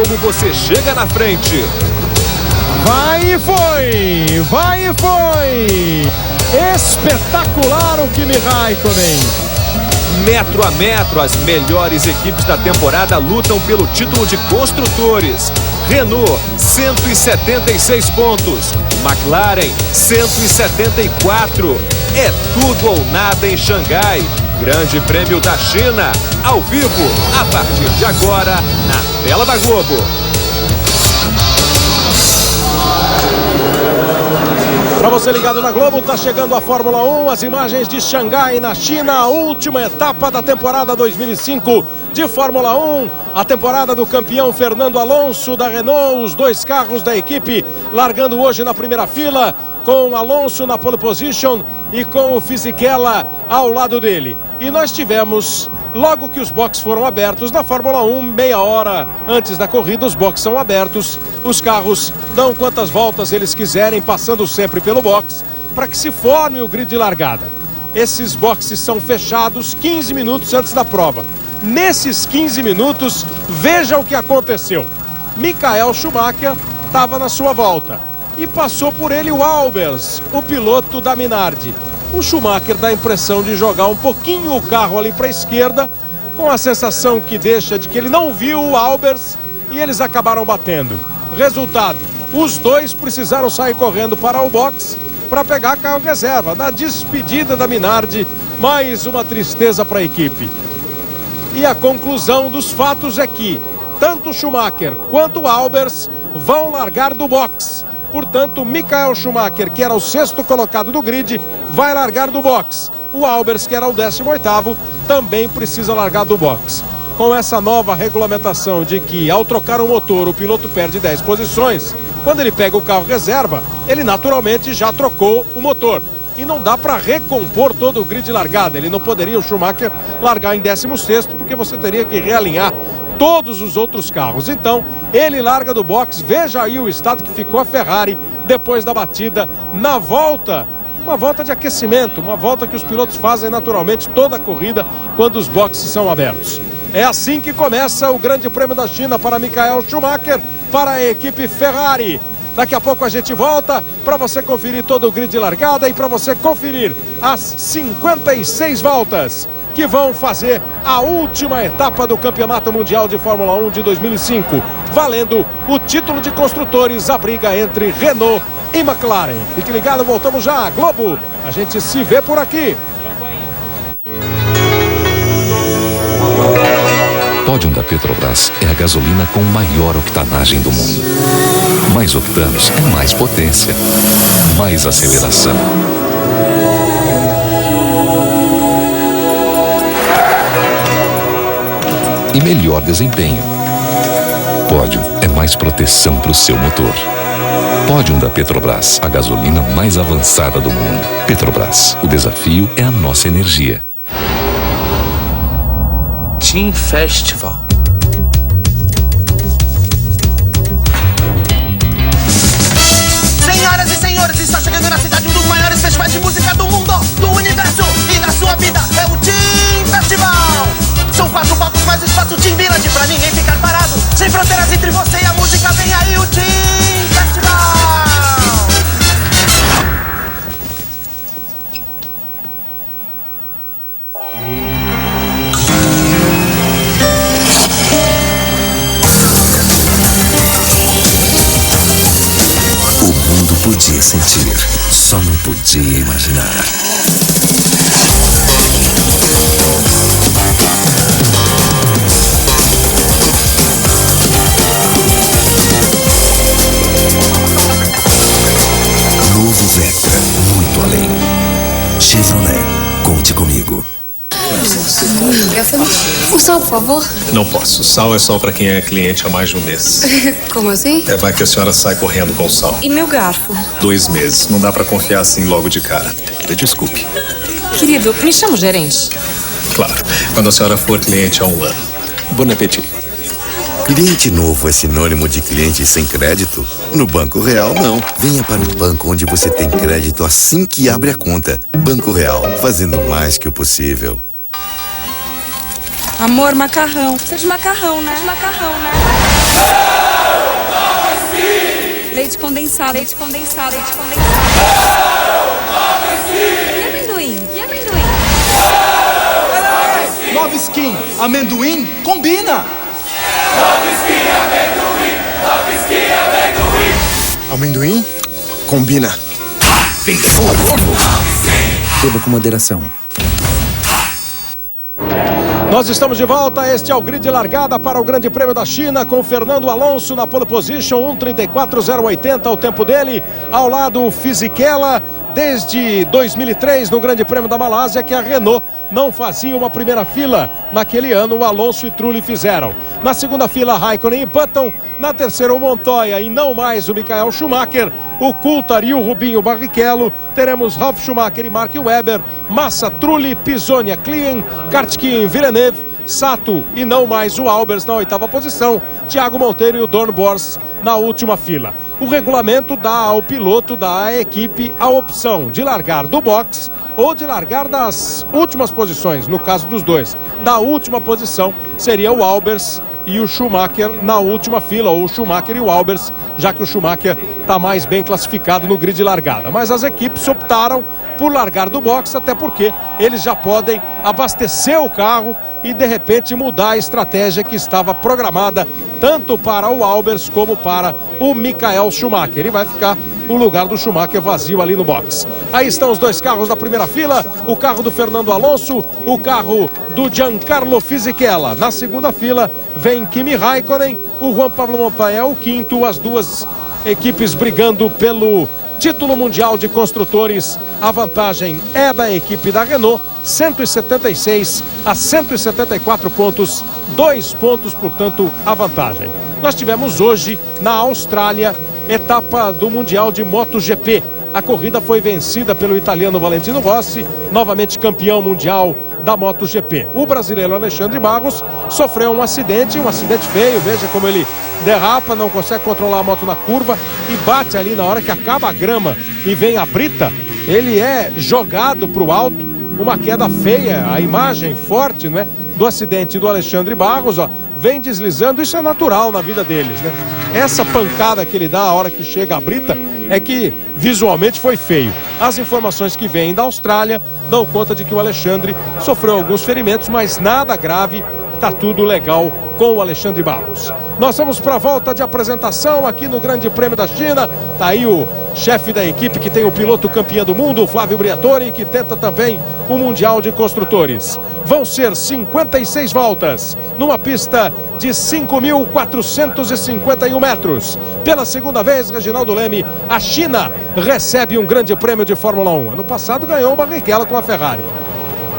como você chega na frente. Vai e foi! Vai e foi! Espetacular o Kimi Raikkonen! Metro a metro, as melhores equipes da temporada lutam pelo título de construtores. Renault, 176 pontos. McLaren, 174. É tudo ou nada em Xangai. Grande Prêmio da China, ao vivo, a partir de agora, na tela da Globo. Para você ligado na Globo, tá chegando a Fórmula 1, as imagens de Xangai na China, a última etapa da temporada 2005 de Fórmula 1, a temporada do campeão Fernando Alonso da Renault, os dois carros da equipe largando hoje na primeira fila, com Alonso na pole position e com o Fisichella ao lado dele. E nós tivemos, logo que os boxes foram abertos na Fórmula 1, meia hora antes da corrida, os boxes são abertos, os carros dão quantas voltas eles quiserem, passando sempre pelo box, para que se forme o grid de largada. Esses boxes são fechados 15 minutos antes da prova. Nesses 15 minutos, veja o que aconteceu. Michael Schumacher estava na sua volta e passou por ele o Albers, o piloto da Minardi. O Schumacher dá a impressão de jogar um pouquinho o carro ali para a esquerda, com a sensação que deixa de que ele não viu o Albers e eles acabaram batendo. Resultado, os dois precisaram sair correndo para o box para pegar carro reserva. Na despedida da Minardi, mais uma tristeza para a equipe. E a conclusão dos fatos é que tanto Schumacher quanto Albers vão largar do box. Portanto, Michael Schumacher, que era o sexto colocado do grid, vai largar do box. O Albers, que era o 18º, também precisa largar do box. Com essa nova regulamentação de que, ao trocar o motor, o piloto perde 10 posições, quando ele pega o carro reserva, ele naturalmente já trocou o motor. E não dá para recompor todo o grid de largada. Ele não poderia, o Schumacher, largar em 16º, porque você teria que realinhar todos os outros carros. Então, ele larga do box. Veja aí o estado que ficou a Ferrari depois da batida na volta. Uma volta de aquecimento, uma volta que os pilotos fazem naturalmente toda a corrida quando os boxes são abertos. É assim que começa o Grande Prêmio da China para Michael Schumacher, para a equipe Ferrari. Daqui a pouco a gente volta para você conferir todo o grid de largada e para você conferir as 56 voltas que vão fazer a última etapa do Campeonato Mundial de Fórmula 1 de 2005, valendo o título de construtores, a briga entre Renault e McLaren. Fique ligado, voltamos já. Globo, a gente se vê por aqui. Pódium da Petrobras é a gasolina com maior octanagem do mundo. Mais octanos é mais potência, mais aceleração. E melhor desempenho. Pódium é mais proteção para o seu motor. Pódium da Petrobras, a gasolina mais avançada do mundo. Petrobras, o desafio é a nossa energia. Team Festival. Senhoras e senhores, está chegando na cidade um dos maiores festivais de música do mundo, do universo e da sua vida. É o Team Festival. São 4 palcos mais espaço Team Village pra ninguém ficar parado. Sem fronteiras entre você e a música, vem aí o Team Festival. Podia sentir, só não podia imaginar. Novo Vectra, muito além. Chevrolet, conte comigo. O sal, por favor? Não posso. Sal é só pra quem é cliente há mais de um mês. Como assim? Vai que a senhora sai correndo com o sal. E meu garfo? 2 meses. Não dá pra confiar assim logo de cara. Desculpe. Querido, me chama o gerente. Claro. Quando a senhora for cliente há 1 ano. Bon appétit. Cliente novo é sinônimo de cliente sem crédito? No Banco Real, não. Venha para o banco onde você tem crédito assim que abre a conta. Banco Real, fazendo mais que o possível. Amor, macarrão. Precisa de macarrão, né? Macarrão, né? condensado. Leite condensado. Leite condensado. E amendoim? E amendoim? Nova Skin, amendoim combina. Nova Skin, amendoim. Nova Skin, amendoim. Amendoim combina. Beba com moderação. Nós estamos de volta, este é o grid de largada para o Grande Prêmio da China com Fernando Alonso na pole position, 1:34.080 o tempo dele, ao lado o Fisichella, desde 2003 no Grande Prêmio da Malásia que a Renault não fazia uma primeira fila. Naquele ano o Alonso e Trulli fizeram. Na segunda fila Raikkonen e Button, na terceira o Montoya e não mais o Michael Schumacher, o Coulthard e o Rubinho Barrichello. Teremos Ralf Schumacher e Mark Webber, Massa, Trulli, Pisonia, Klien, Kartkin, Villeneuve, Sato e não mais o Albers na oitava posição, Thiago Monteiro e o Dornbos na última fila. O regulamento dá ao piloto da equipe a opção de largar do box ou de largar das últimas posições. No caso dos dois, da última posição seria o Albers e o Schumacher na última fila, ou o Schumacher e o Albers, já que o Schumacher está mais bem classificado no grid de largada. Mas as equipes optaram por largar do box, até porque eles já podem abastecer o carro e de repente mudar a estratégia que estava programada tanto para o Albers como para o Michael Schumacher. E vai ficar o lugar do Schumacher vazio ali no box. Aí estão os dois carros da primeira fila, o carro do Fernando Alonso, o carro do Giancarlo Fisichella. Na segunda fila vem Kimi Raikkonen, o Juan Pablo Montoya é o quinto, as duas equipes brigando pelo título mundial de construtores. A vantagem é da equipe da Renault, 176 a 174 pontos, 2 pontos, portanto, a vantagem. Nós tivemos hoje, na Austrália, etapa do Mundial de MotoGP. A corrida foi vencida pelo italiano Valentino Rossi, novamente campeão mundial da MotoGP. O brasileiro Alexandre Barros sofreu um acidente feio, veja como ele derrapa, não consegue controlar a moto na curva e bate ali na hora que acaba a grama e vem a brita. Ele é jogado para o alto, uma queda feia, a imagem forte, né, do acidente do Alexandre Barros, ó, vem deslizando, isso é natural na vida deles, né? Essa pancada que ele dá a hora que chega a brita é que visualmente foi feio. As informações que vêm da Austrália dão conta de que o Alexandre sofreu alguns ferimentos, mas nada grave, tá tudo legal com o Alexandre Barros. Nós vamos para a volta de apresentação aqui no Grande Prêmio da China. Tá aí o chefe da equipe que tem o piloto campeão do mundo, o Flávio Briatore, que tenta também o Mundial de Construtores. Vão ser 56 voltas numa pista de 5.451 metros. Pela segunda vez, Reginaldo Leme, a China recebe um Grande Prêmio de Fórmula 1. Ano passado ganhou o Barrichello com a Ferrari.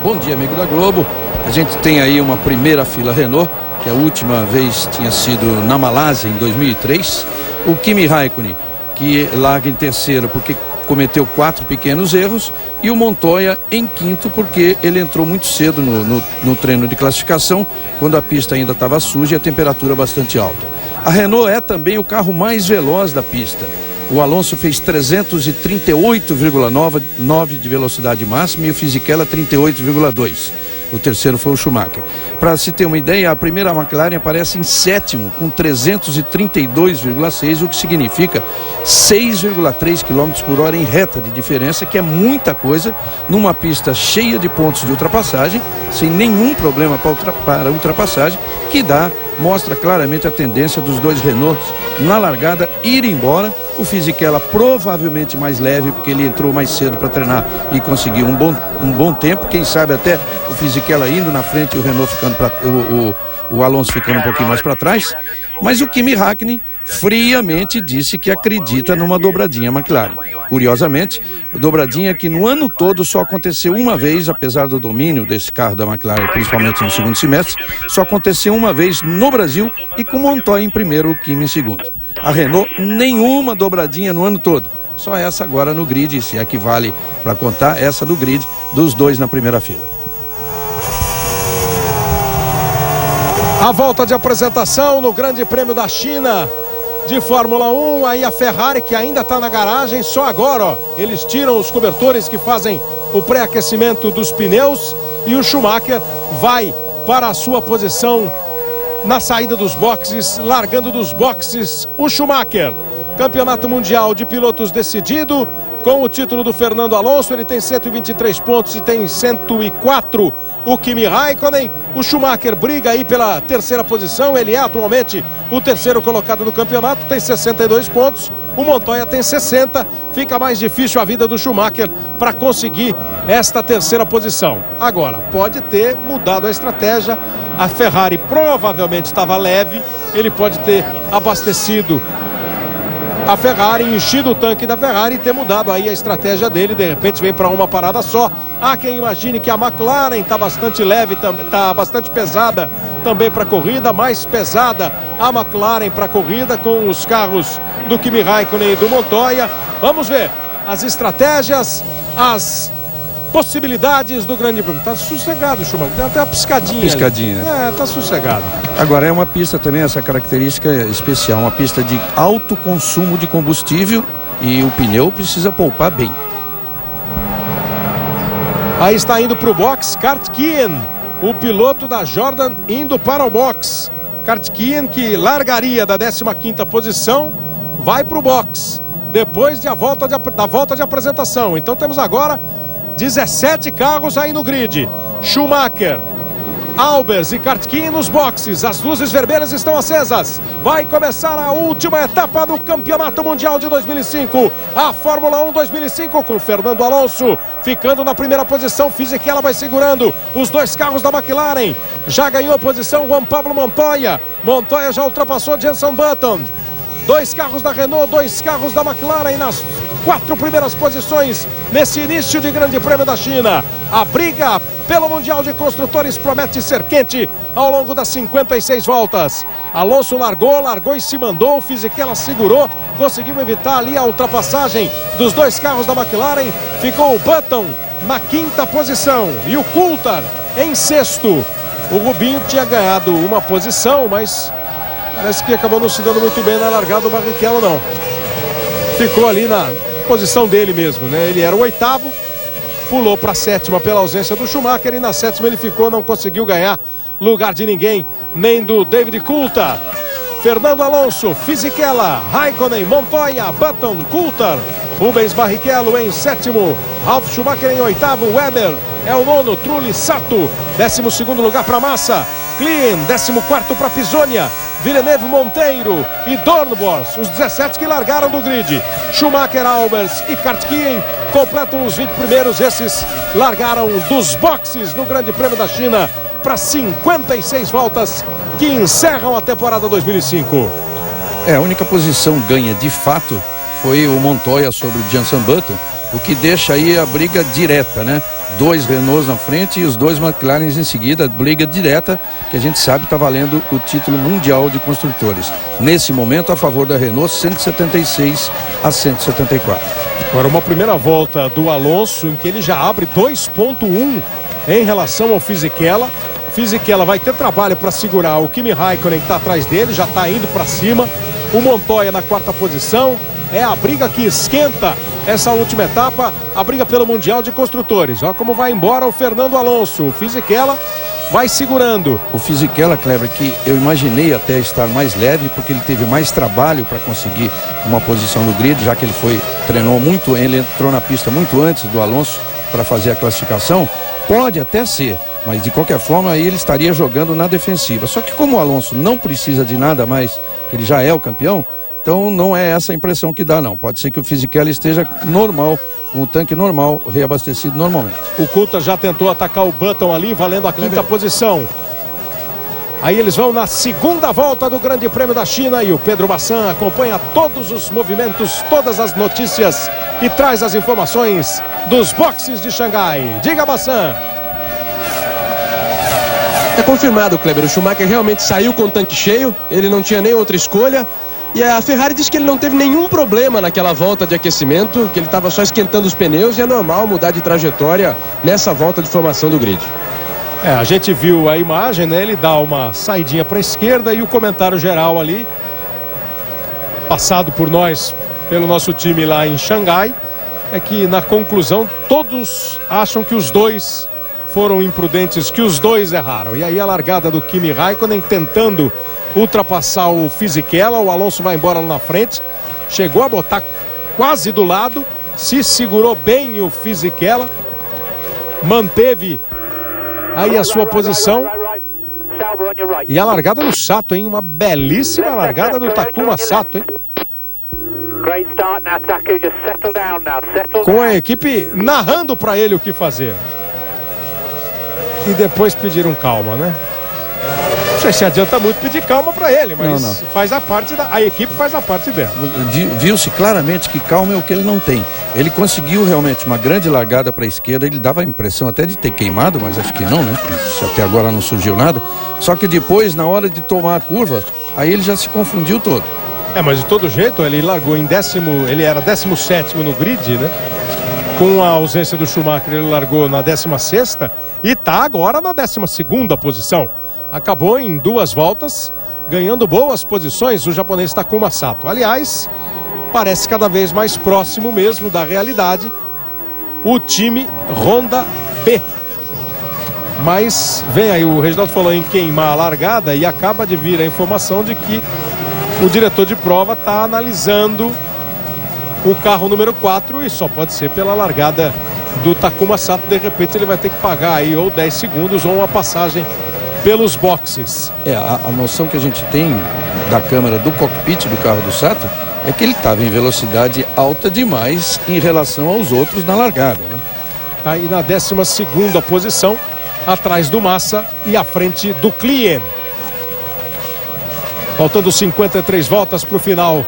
Bom dia, amigo da Globo. A gente tem aí uma primeira fila Renault, que a última vez tinha sido na Malásia, em 2003. O Kimi Raikkonen, que larga em terceiro porque cometeu 4 pequenos erros, e o Montoya em quinto porque ele entrou muito cedo no treino de classificação, quando a pista ainda estava suja e a temperatura bastante alta. A Renault é também o carro mais veloz da pista. O Alonso fez 338,9 de velocidade máxima e o Fisichella 38,2. O terceiro foi o Schumacher. Para se ter uma ideia, a primeira McLaren aparece em sétimo, com 332,6, o que significa 6,3 km por hora em reta de diferença, que é muita coisa, numa pista cheia de pontos de ultrapassagem, sem nenhum problema para ultrapassagem, que mostra claramente a tendência dos dois Renaults na largada ir embora. O Fisichella provavelmente mais leve, porque ele entrou mais cedo para treinar e conseguiu um bom tempo. Quem sabe até o Fisichella indo na frente e o Renault ficando o Alonso ficando um pouquinho mais para trás. Mas o Kimi Raikkonen friamente disse que acredita numa dobradinha McLaren. Curiosamente, dobradinha que no ano todo só aconteceu uma vez, apesar do domínio desse carro da McLaren, principalmente no segundo semestre, só aconteceu uma vez no Brasil e com Montoya em primeiro, o Kimi em segundo. A Renault, nenhuma dobradinha no ano todo. Só essa agora no grid, se é que vale para contar, essa do grid dos dois na primeira fila. A volta de apresentação no Grande Prêmio da China de Fórmula 1, aí a Ferrari que ainda está na garagem, só agora, ó, eles tiram os cobertores que fazem o pré-aquecimento dos pneus e o Schumacher vai para a sua posição na saída dos boxes, largando dos boxes o Schumacher. Campeonato Mundial de Pilotos decidido com o título do Fernando Alonso. Ele tem 123 pontos e tem 104 o Kimi Raikkonen. O Schumacher briga aí pela terceira posição. Ele é atualmente o terceiro colocado do campeonato, tem 62 pontos. O Montoya tem 60. Fica mais difícil a vida do Schumacher para conseguir esta terceira posição. Agora, pode ter mudado a estratégia. A Ferrari provavelmente estava leve. Ele pode ter abastecido a Ferrari, enchido o tanque da Ferrari e ter mudado aí a estratégia dele. De repente vem para uma parada só. Há quem imagine que a McLaren está bastante leve, está bastante pesada também para a corrida, mais pesada a McLaren para a corrida com os carros do Kimi Raikkonen e do Montoya. Vamos ver as estratégias, as possibilidades do Grande Prêmio. Tá sossegado, Schumacher, tem até uma piscadinha. Piscadinha. Tá sossegado. Agora é uma pista também, essa característica especial, uma pista de alto consumo de combustível e o pneu precisa poupar bem. Aí está indo para o box Kartkeyen, o piloto da Jordan indo para o box. Kartkeyen, que largaria da 15ª posição, vai para o box depois da volta de apresentação. Então temos agora 17 carros aí no grid. Schumacher, Albers e Kartkeyen nos boxes. As luzes vermelhas estão acesas. Vai começar a última etapa do Campeonato Mundial de 2005. A Fórmula 1 2005 com Fernando Alonso ficando na primeira posição. Fisichella vai segurando os dois carros da McLaren. Já ganhou a posição Juan Pablo Montoya. Montoya já ultrapassou Jenson Button. Dois carros da Renault, dois carros da McLaren nas 4 primeiras posições nesse início de Grande Prêmio da China. A briga pelo Mundial de Construtores promete ser quente ao longo das 56 voltas. Alonso largou e se mandou. Fisichella segurou, conseguiu evitar ali a ultrapassagem dos dois carros da McLaren. Ficou o Button na 5ª posição e o Coulthard em 6º. O Rubinho tinha ganhado uma posição, mas parece que acabou não se dando muito bem na largada do Barrichello, não. Ficou ali na posição dele mesmo, né? Ele era o 8º, pulou para a 7ª pela ausência do Schumacher e na 7ª ele ficou, não conseguiu ganhar lugar de ninguém, nem do David Coulthard. Fernando Alonso, Fisichella, Raikkonen, Montoya, Button, Coulthard, Rubens Barrichello em 7º, Ralf Schumacher em 8º, Weber é o 9º, Trulli, Sato, 12º lugar para Massa, Klein, 14º para Pisonia, Villeneuve, Monteiro e Dornbos, os 17 que largaram do grid. Schumacher, Albers e Kartkeyen completam os 20 primeiros. Esses largaram dos boxes no Grande Prêmio da China para 56 voltas que encerram a temporada 2005. A única posição ganha de fato foi o Montoya sobre o Jenson Button, o que deixa aí a briga direta, né? 2 Renaults na frente e os 2 McLarens em seguida, briga direta, que a gente sabe está valendo o título mundial de construtores. Nesse momento, a favor da Renault, 176 a 174. Agora uma primeira volta do Alonso, em que ele já abre 2.1 em relação ao Fisichella. Fisichella vai ter trabalho para segurar o Kimi Raikkonen, que está atrás dele, já está indo para cima. O Montoya na 4ª posição. É a briga que esquenta essa última etapa, a briga pelo Mundial de Construtores. Olha como vai embora o Fernando Alonso. O Fisichella vai segurando. O Fisichella, Kleber, que eu imaginei até estar mais leve, porque ele teve mais trabalho para conseguir uma posição no grid, já que ele treinou muito, ele entrou na pista muito antes do Alonso para fazer a classificação. Pode até ser, mas de qualquer forma aí ele estaria jogando na defensiva. Só que como o Alonso não precisa de nada mais, que ele já é o campeão, então não é essa a impressão que dá, não. Pode ser que o Fisichella esteja normal, com o tanque normal, reabastecido normalmente. O Coulthard já tentou atacar o Button ali, valendo a 5ª posição. Aí eles vão na 2ª volta do Grande Prêmio da China e o Pedro Bassan acompanha todos os movimentos, todas as notícias e traz as informações dos boxes de Xangai. Diga, Bassan. É confirmado, Kleber. O Schumacher realmente saiu com o tanque cheio, ele não tinha nem outra escolha. E a Ferrari disse que ele não teve nenhum problema naquela volta de aquecimento, que ele estava só esquentando os pneus e é normal mudar de trajetória nessa volta de formação do grid. A gente viu a imagem, né? Ele dá uma saidinha para a esquerda e o comentário geral ali, passado por nós, pelo nosso time lá em Xangai, é que na conclusão todos acham que os dois foram imprudentes, que os dois erraram. E aí a largada do Kimi Raikkonen tentando ultrapassar o Fisichella. O Alonso vai embora lá na frente, chegou a botar quase do lado, se segurou bem o Fisichella, manteve aí a sua posição. E a largada do Sato, hein? Uma belíssima largada do Takuma Sato, hein? Com a equipe narrando para ele o que fazer. E depois pediram calma, né? Não sei se adianta muito pedir calma para ele, mas não. Faz a parte a equipe faz a parte dela. Viu-se claramente que calma é o que ele não tem. Ele conseguiu realmente uma grande largada para a esquerda, ele dava a impressão até de ter queimado, mas acho que não, né? Se até agora não surgiu nada. Só que depois, na hora de tomar a curva, aí ele já se confundiu todo. Mas de todo jeito, ele largou em ele era 17º no grid, né? Com a ausência do Schumacher, ele largou na 16ª e tá agora na 12ª posição. Acabou em 2 voltas, ganhando boas posições o japonês Takuma Sato. Aliás, parece cada vez mais próximo mesmo da realidade o time Honda B. Mas vem aí, o Reginaldo falou em queimar a largada e acaba de vir a informação de que o diretor de prova está analisando o carro número 4 e só pode ser pela largada do Takuma Sato. De repente ele vai ter que pagar aí ou 10 segundos ou uma passagem pelos boxes. A noção que a gente tem da câmera do cockpit do carro do Sato é que ele estava em velocidade alta demais em relação aos outros na largada, né? Tá aí na 12ª posição, atrás do Massa e à frente do Klien. Faltando 53 voltas para o final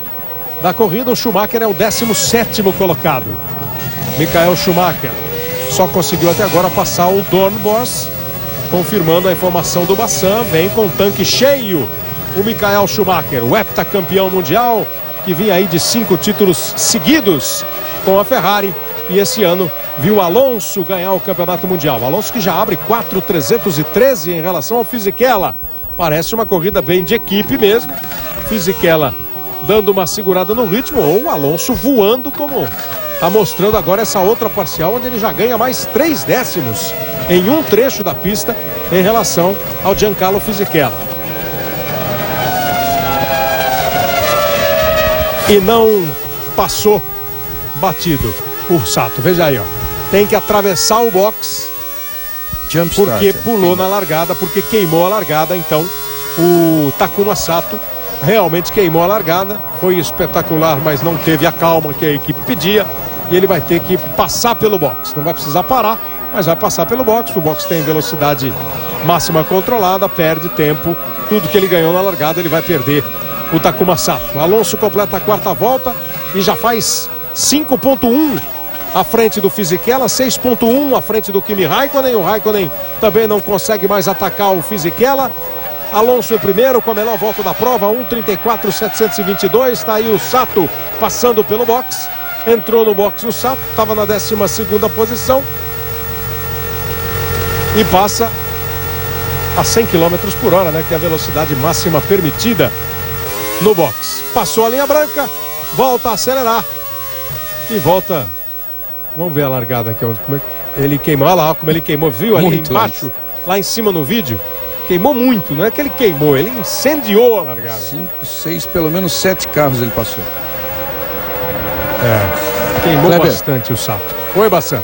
da corrida, o Schumacher é o 17º colocado. Michael Schumacher só conseguiu até agora passar o Dornbos, confirmando a informação do Bassan. Vem com o tanque cheio o Michael Schumacher, o heptacampeão mundial, que vinha aí de 5 títulos seguidos com a Ferrari, e esse ano viu Alonso ganhar o campeonato mundial. Alonso que já abre 4.313 em relação ao Fisichella. Parece uma corrida bem de equipe mesmo. Fisichella dando uma segurada no ritmo, ou o Alonso voando, como está mostrando agora essa outra parcial, onde ele já ganha mais 3 décimos em um trecho da pista em relação ao Giancarlo Fisichella. E não passou batido por Sato. Veja aí, ó. Tem que atravessar o box porque pulou na largada, porque queimou a largada. Então o Takuma Sato realmente queimou a largada. Foi espetacular, mas não teve a calma que a equipe pedia, e ele vai ter que passar pelo box. Não vai precisar parar, mas vai passar pelo box. O box tem velocidade máxima controlada, perde tempo. Tudo que ele ganhou na largada ele vai perder, o Takuma Sato. Alonso completa a 4ª volta e já faz 5.1 à frente do Fisichella, 6.1 à frente do Kimi Raikkonen. O Raikkonen também não consegue mais atacar o Fisichella. Alonso em primeiro com a melhor volta da prova, 1:34.722. Está aí o Sato passando pelo box. Entrou no box o Sato, estava na 12ª posição e passa a 100 km por hora, né, que é a velocidade máxima permitida no box. Passou a linha branca, volta a acelerar e volta. Vamos ver a largada aqui, como ele queimou. Olha lá como ele queimou, viu ali muito embaixo, antes. Lá em cima no vídeo. Queimou muito, não é que ele queimou, ele incendiou a largada. 5, 6, pelo menos 7 carros ele passou. Queimou bastante o Sato. Oi, Bassan.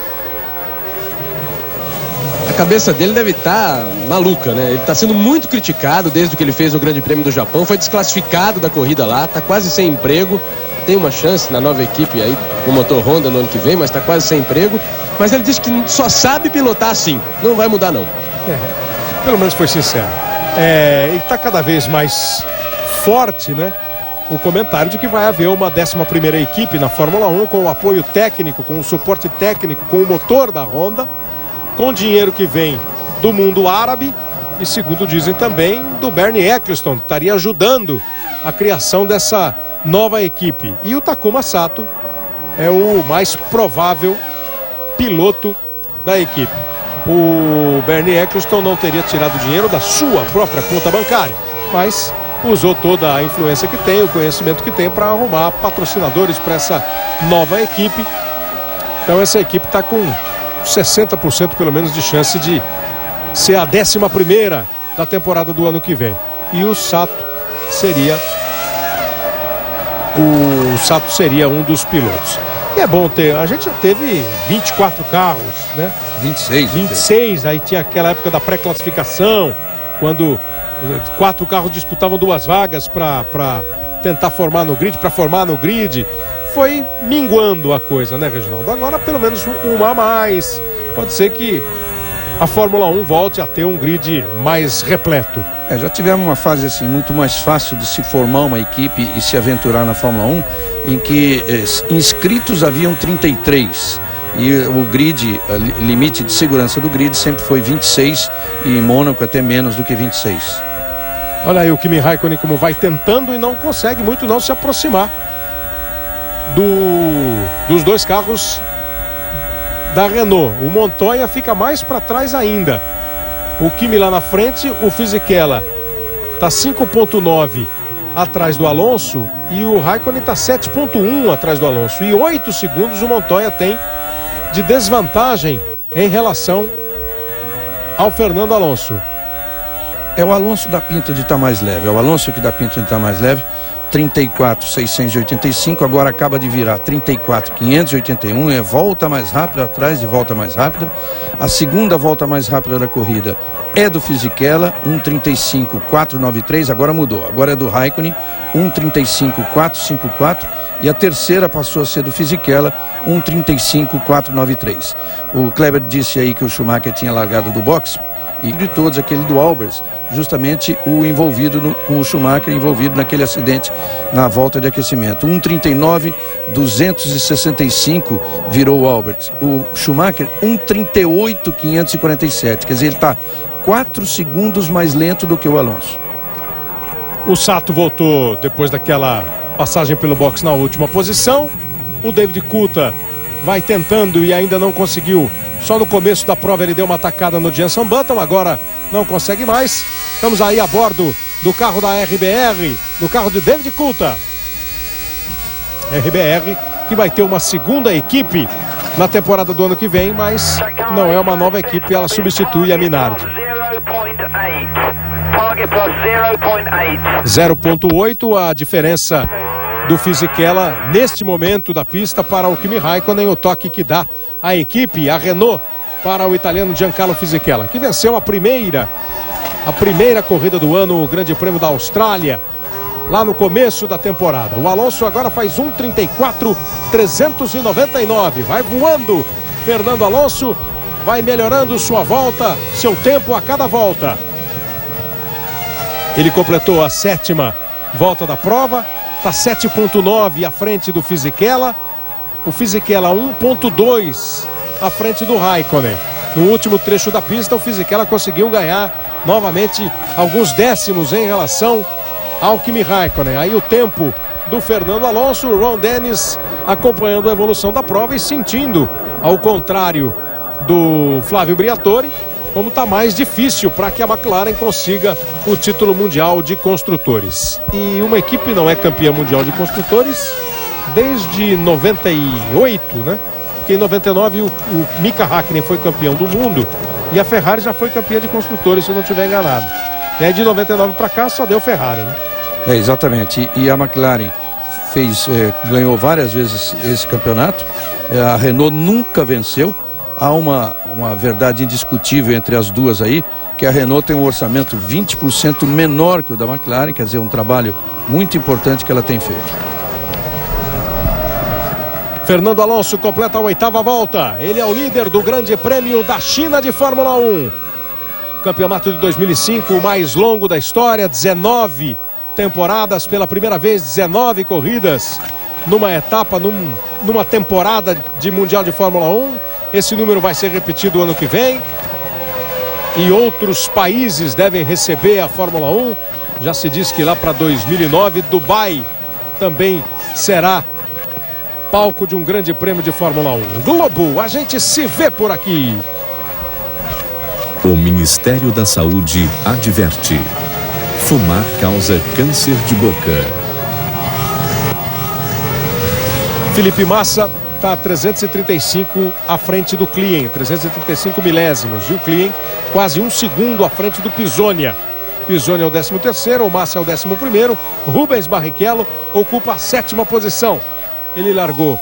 A cabeça dele deve estar maluca, né? Ele está sendo muito criticado desde que ele fez o Grande Prêmio do Japão. Foi desclassificado da corrida lá, está quase sem emprego. Tem uma chance na nova equipe aí, com o motor Honda no ano que vem, mas está quase sem emprego. Mas ele disse que só sabe pilotar assim, não vai mudar não. Pelo menos foi sincero. E está cada vez mais forte, né? O comentário de que vai haver uma 11ª equipe na Fórmula 1 com o apoio técnico, com o suporte técnico, com o motor da Honda, com dinheiro que vem do mundo árabe e, segundo dizem também, do Bernie Eccleston, que estaria ajudando a criação dessa nova equipe. E o Takuma Sato é o mais provável piloto da equipe. O Bernie Eccleston não teria tirado dinheiro da sua própria conta bancária, mas usou toda a influência que tem, o conhecimento que tem para arrumar patrocinadores para essa nova equipe. Então essa equipe está com 60% pelo menos de chance de ser a 11ª da temporada do ano que vem. E o Sato o Sato seria um dos pilotos. E é bom ter, a gente já teve 24 carros, né? 26, aí tinha aquela época da pré-classificação, quando 4 carros disputavam 2 vagas para tentar formar no grid, foi minguando a coisa, né, Reginaldo? Agora pelo menos um a mais, pode ser que a Fórmula 1 volte a ter um grid mais repleto. Já tivemos uma fase assim muito mais fácil de se formar uma equipe e se aventurar na Fórmula 1, em que inscritos haviam 33 e o grid, limite de segurança do grid sempre foi 26 e em Mônaco até menos do que 26. Olha aí o Kimi Raikkonen como vai tentando e não consegue muito não se aproximar dos 2 carros da Renault. O Montoya fica mais para trás ainda. O Kimi lá na frente, o Fisichella está 5.9 atrás do Alonso e o Raikkonen está 7.1 atrás do Alonso. E 8 segundos o Montoya tem de desvantagem em relação ao Fernando Alonso. É o Alonso da pinta de estar mais leve, é o Alonso que dá pinta de estar mais leve. 34.685, agora acaba de virar 34.581, é volta mais rápida atrás de volta mais rápida. A segunda volta mais rápida da corrida é do Fisichella, 1:35.493, agora mudou, agora é do Raikkonen, 1:35.454, e a terceira passou a ser do Fisichella, 1:35.493. O Kleber disse aí que o Schumacher tinha largado do boxe, e de todos, aquele do Albers, justamente o envolvido com o Schumacher, envolvido naquele acidente na volta de aquecimento. 1:39.265 virou o Albers. O Schumacher, 1:38.547. Quer dizer, ele está 4 segundos mais lento do que o Alonso. O Sato voltou depois daquela passagem pelo box na última posição. O David Coulthard vai tentando e ainda não conseguiu. Só no começo da prova ele deu uma atacada no Jenson Button, agora não consegue mais. Estamos aí a bordo do carro da RBR, do carro de David Coulthard. RBR que vai ter uma segunda equipe na temporada do ano que vem, mas não é uma nova equipe, ela substitui a Minardi. 0.8 a diferença do Fisichella neste momento da pista para o Kimi Raikkonen, o toque que dá a equipe, a Renault, para o italiano Giancarlo Fisichella, que venceu a primeira corrida do ano, o Grande Prêmio da Austrália, lá no começo da temporada. O Alonso agora faz 1:34.399, vai voando. Fernando Alonso vai melhorando sua volta, seu tempo a cada volta. Ele completou a 7ª volta da prova, está 7.9 à frente do Fisichella. O Fisichella 1.2 à frente do Raikkonen. No último trecho da pista, o Fisichella conseguiu ganhar novamente alguns décimos em relação ao Kimi Raikkonen. Aí o tempo do Fernando Alonso, o Ron Dennis acompanhando a evolução da prova e sentindo, ao contrário do Flávio Briatore, como está mais difícil para que a McLaren consiga o título mundial de construtores. E uma equipe não é campeã mundial de construtores desde 98, né? Porque em 99 o Mika Häkkinen foi campeão do mundo e a Ferrari já foi campeã de construtores, se eu não estiver enganado. E aí de 99 para cá só deu Ferrari, né? Exatamente. E a McLaren ganhou várias vezes esse campeonato. A Renault nunca venceu. Há uma verdade indiscutível entre as duas aí, que a Renault tem um orçamento 20% menor que o da McLaren, quer dizer, um trabalho muito importante que ela tem feito. Fernando Alonso completa a 8ª volta. Ele é o líder do Grande Prêmio da China de Fórmula 1. Campeonato de 2005, o mais longo da história, 19 temporadas, pela primeira vez 19 corridas numa etapa, numa temporada de Mundial de Fórmula 1. Esse número vai ser repetido ano que vem. E outros países devem receber a Fórmula 1. Já se diz que lá para 2009, Dubai também será palco de um grande prêmio de Fórmula 1. Globo, a gente se vê por aqui. O Ministério da Saúde adverte: fumar causa câncer de boca. Felipe Massa está 335 à frente do Klien, 335 milésimos. E o Klien quase 1 segundo à frente do Pisonia. Pisoni é o 13º, o Massa é o 11º, Rubens Barrichello ocupa a 7ª posição. Ele largou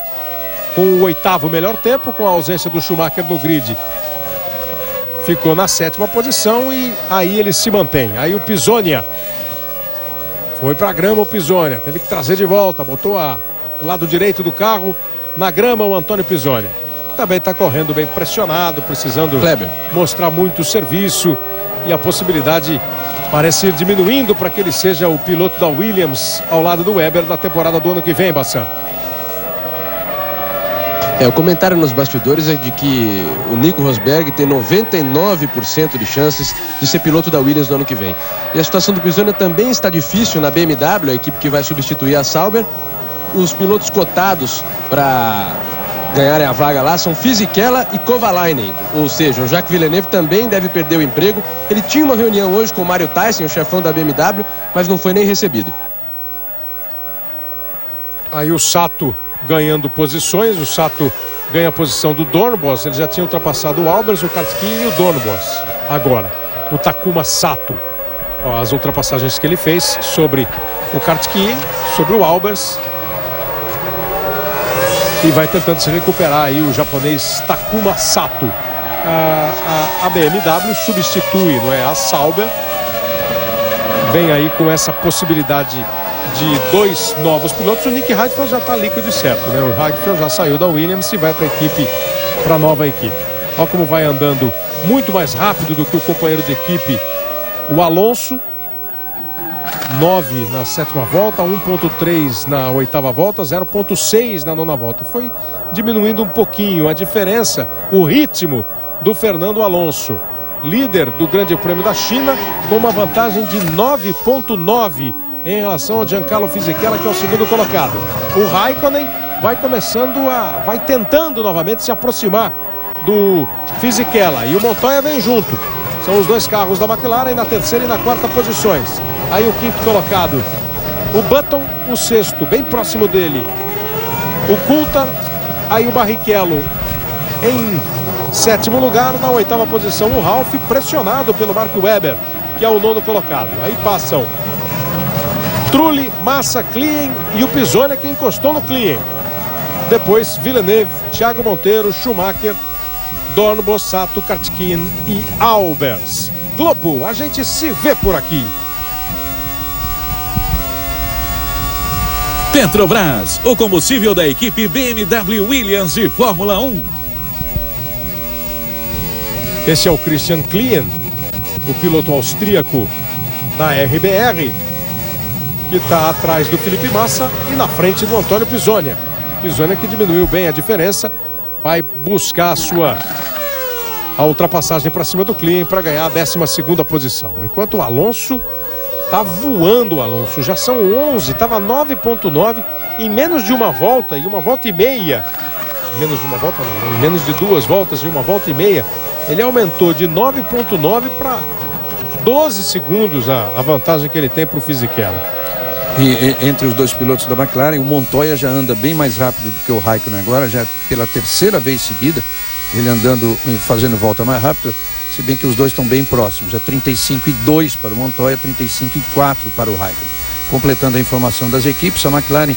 com o 8º melhor tempo, com a ausência do Schumacher no grid. Ficou na 7ª posição e aí ele se mantém. Aí o Pisonia foi para a grama, o Pisonia teve que trazer de volta, botou o lado direito do carro na grama o Antônio Pisonia. Também está correndo bem pressionado, precisando mostrar muito serviço e a possibilidade parece ir diminuindo para que ele seja o piloto da Williams ao lado do Webber na temporada do ano que vem, Bassan. O comentário nos bastidores é de que o Nico Rosberg tem 99% de chances de ser piloto da Williams no ano que vem. E a situação do Pisonia também está difícil na BMW, a equipe que vai substituir a Sauber. Os pilotos cotados para ganharem a vaga lá são Fisichella e Kovalainen, ou seja, o Jacques Villeneuve também deve perder o emprego. Ele tinha uma reunião hoje com o Mário Tyson, o chefão da BMW, mas não foi nem recebido. Aí o Sato ganhando posições, o Sato ganha a posição do Dornbos, ele já tinha ultrapassado o Albers, o Kartkin e o Dornbos. Agora, o Takuma Sato, as ultrapassagens que ele fez sobre o Kartkin, sobre o Albers, e vai tentando se recuperar aí o japonês Takuma Sato. A BMW substitui, não é, a Sauber, vem aí com essa possibilidade de 2 novos pilotos. O Nick Heidfeld já está líquido e certo, né? O Heidfeld já saiu da Williams e vai para a nova equipe. Olha como vai andando muito mais rápido do que o companheiro de equipe, o Alonso. 9 na 7ª volta, 1.3 na 8ª volta, 0.6 na 9ª volta. Foi diminuindo um pouquinho a diferença, o ritmo do Fernando Alonso, líder do Grande Prêmio da China, com uma vantagem de 9.9 em relação ao Giancarlo Fisichella, que é o segundo colocado. O Raikkonen vai tentando novamente se aproximar do Fisichella, e o Montoya vem junto. São os 2 carros da McLaren na 3ª e na 4ª posições. Aí o 5º colocado, o Button, o 6º, bem próximo dele, o Coulthard. Aí o Barrichello em 7º lugar, na 8ª posição o Ralf, pressionado pelo Mark Webber, que é o 9º colocado. Aí passam Trulli, Massa, Klien e o Pisonia, que encostou no Klien. Depois Villeneuve, Thiago Monteiro, Schumacher, Dornbos, Sato, Kartkin e Albers. Globo, a gente se vê por aqui. Petrobras, o combustível da equipe BMW Williams de Fórmula 1. Esse é o Christian Klien, o piloto austríaco da RBR, que está atrás do Felipe Massa e na frente do Antônio Pisonia. Pisonia que diminuiu bem a diferença, vai buscar a ultrapassagem para cima do Klien para ganhar a 12ª posição. Enquanto o Alonso tá voando, o Alonso, já são 11, estava 9.9 em menos de uma volta e uma volta e meia. Menos de uma volta não, em menos de 2 voltas e uma volta e meia, ele aumentou de 9.9 para 12 segundos a vantagem que ele tem para o Fisichella. E entre os 2 pilotos da McLaren, o Montoya já anda bem mais rápido do que o Raikkonen agora, já pela 3ª vez seguida, ele andando, fazendo volta mais rápida, se bem que os 2 estão bem próximos, é 35,2 para o Montoya, 35,4 para o Raikkonen. Completando a informação das equipes, a McLaren,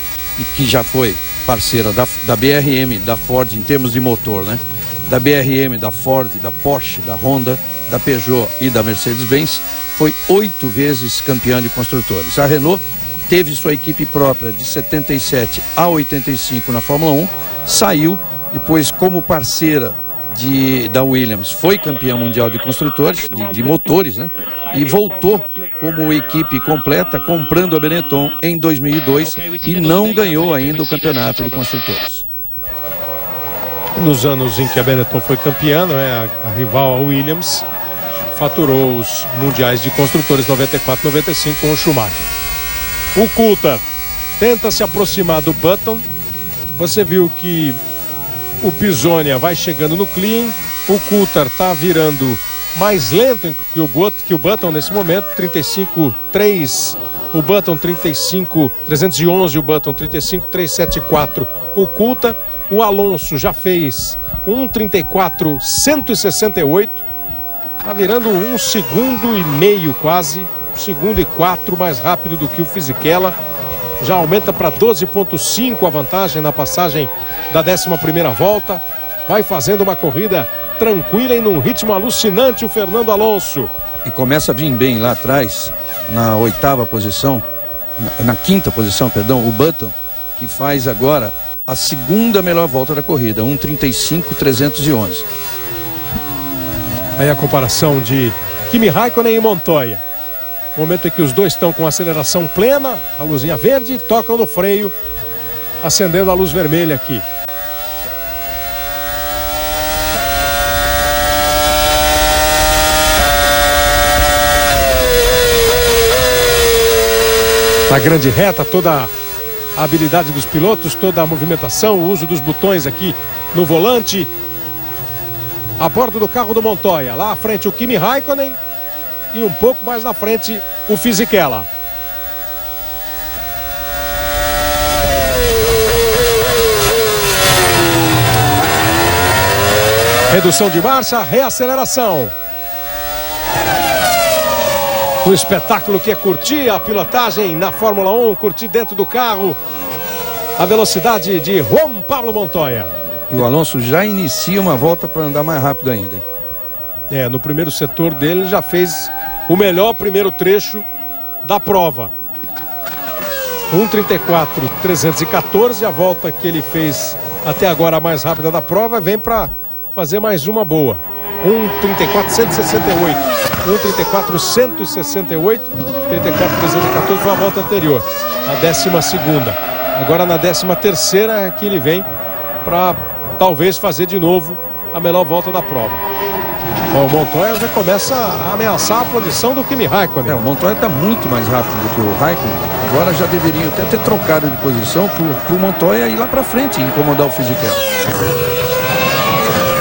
que já foi parceira da BRM, da Ford em termos de motor, né? Da BRM, da Ford, da Porsche, da Honda, da Peugeot e da Mercedes-Benz, foi 8 vezes campeã de construtores. A Renault teve sua equipe própria de 77 a 85 na Fórmula 1, saiu, depois como parceira da Williams, foi campeã mundial de construtores, de motores, né? E voltou como equipe completa, comprando a Benetton em 2002 e não ganhou ainda o campeonato de construtores. Nos anos em que a Benetton foi campeã, né, a rival, a Williams, faturou os mundiais de construtores 94, 95 com o Schumacher. O Coulthard tenta se aproximar do Button. Você viu que o Pisonia vai chegando no Klien. O Coulthard está virando mais lento que o Button nesse momento. 35,3 o Button, 35,311 o Button, 35,374 o Coulthard. O Alonso já fez 1,34,168. Está virando 1,5 segundos quase segundo e 4 mais rápido do que o Fisichella. Já aumenta para 12,5 a vantagem na passagem da 11ª volta. Vai fazendo uma corrida tranquila e num ritmo alucinante o Fernando Alonso. E começa a vir bem lá atrás, na 8ª posição, na 5ª posição, perdão, o Button, que faz agora a segunda melhor volta da corrida, 1:35.311. Aí a comparação de Kimi Raikkonen e Montoya. Momento em que os dois estão com aceleração plena, a luzinha verde, tocam no freio, acendendo a luz vermelha aqui. Na grande reta, toda a habilidade dos pilotos, toda a movimentação, o uso dos botões aqui no volante. A bordo do carro do Montoya, lá à frente o Kimi Raikkonen e um pouco mais na frente o Fisichella. Redução de marcha, reaceleração. Um espetáculo que é curtir a pilotagem na Fórmula 1, curtir dentro do carro a velocidade de Juan Pablo Montoya. E o Alonso já inicia uma volta para andar mais rápido ainda. No primeiro setor dele já fez o melhor primeiro trecho da prova. 1:34.314, a volta que ele fez até agora a mais rápida da prova, vem para fazer mais uma boa. 1:34.168. 1:34.168. 34.314 foi a volta anterior, a 12ª. Agora na 13ª é que ele vem para talvez fazer de novo a melhor volta da prova. Bom, o Montoya já começa a ameaçar a posição do Kimi Raikkonen. O Montoya está muito mais rápido do que o Raikkonen. Agora já deveriam até ter trocado de posição para o Montoya ir lá para frente e incomodar o Fisichella.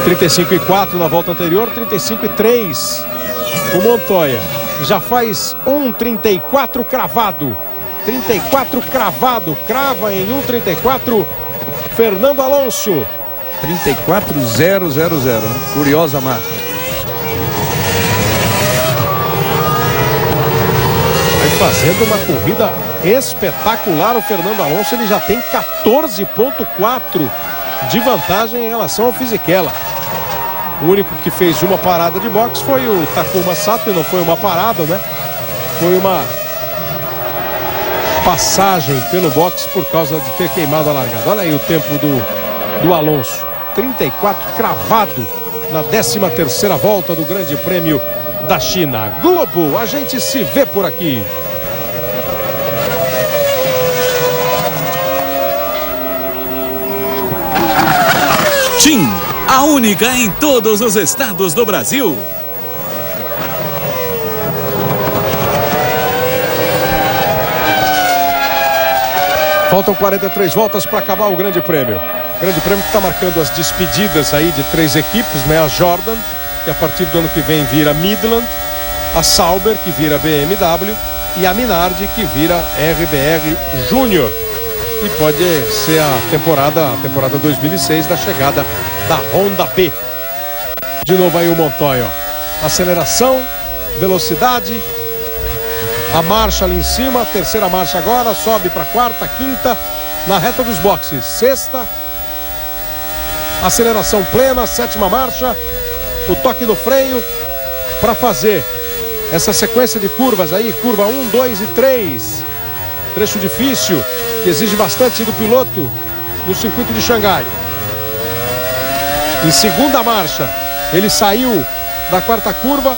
35,4 na volta anterior, 35,3. O Montoya já faz 1:34 cravado. 34 cravado, crava em 1:34 Fernando Alonso. 34.000, curiosa marca. Vai fazendo uma corrida espetacular o Fernando Alonso, ele já tem 14,4 de vantagem em relação ao Fisichella. O único que fez uma parada de boxe foi o Takuma Sato, e não foi uma parada, né? Foi uma passagem pelo boxe por causa de ter queimado a largada. Olha aí o tempo do Alonso. 34 cravado na 13ª volta do Grande Prêmio da China. Globo, a gente se vê por aqui. TIM, a única em todos os estados do Brasil. Faltam 43 voltas para acabar o Grande Prêmio. Grande Prêmio que está marcando as despedidas aí de 3 equipes, né? A Jordan, que a partir do ano que vem vira Midland, a Sauber, que vira BMW, e a Minardi, que vira RBR Júnior. E pode ser a temporada 2006 da chegada da Honda B. De novo aí o Montoya, ó. Aceleração, velocidade, a marcha ali em cima, 3ª marcha agora, sobe para 4ª, 5ª, na reta dos boxes, 6ª, aceleração plena, 7ª marcha, o toque do freio para fazer essa sequência de curvas aí, curva 1, 2 e 3, trecho difícil, que exige bastante do piloto no circuito de Xangai. Em 2ª marcha, ele saiu da 4ª curva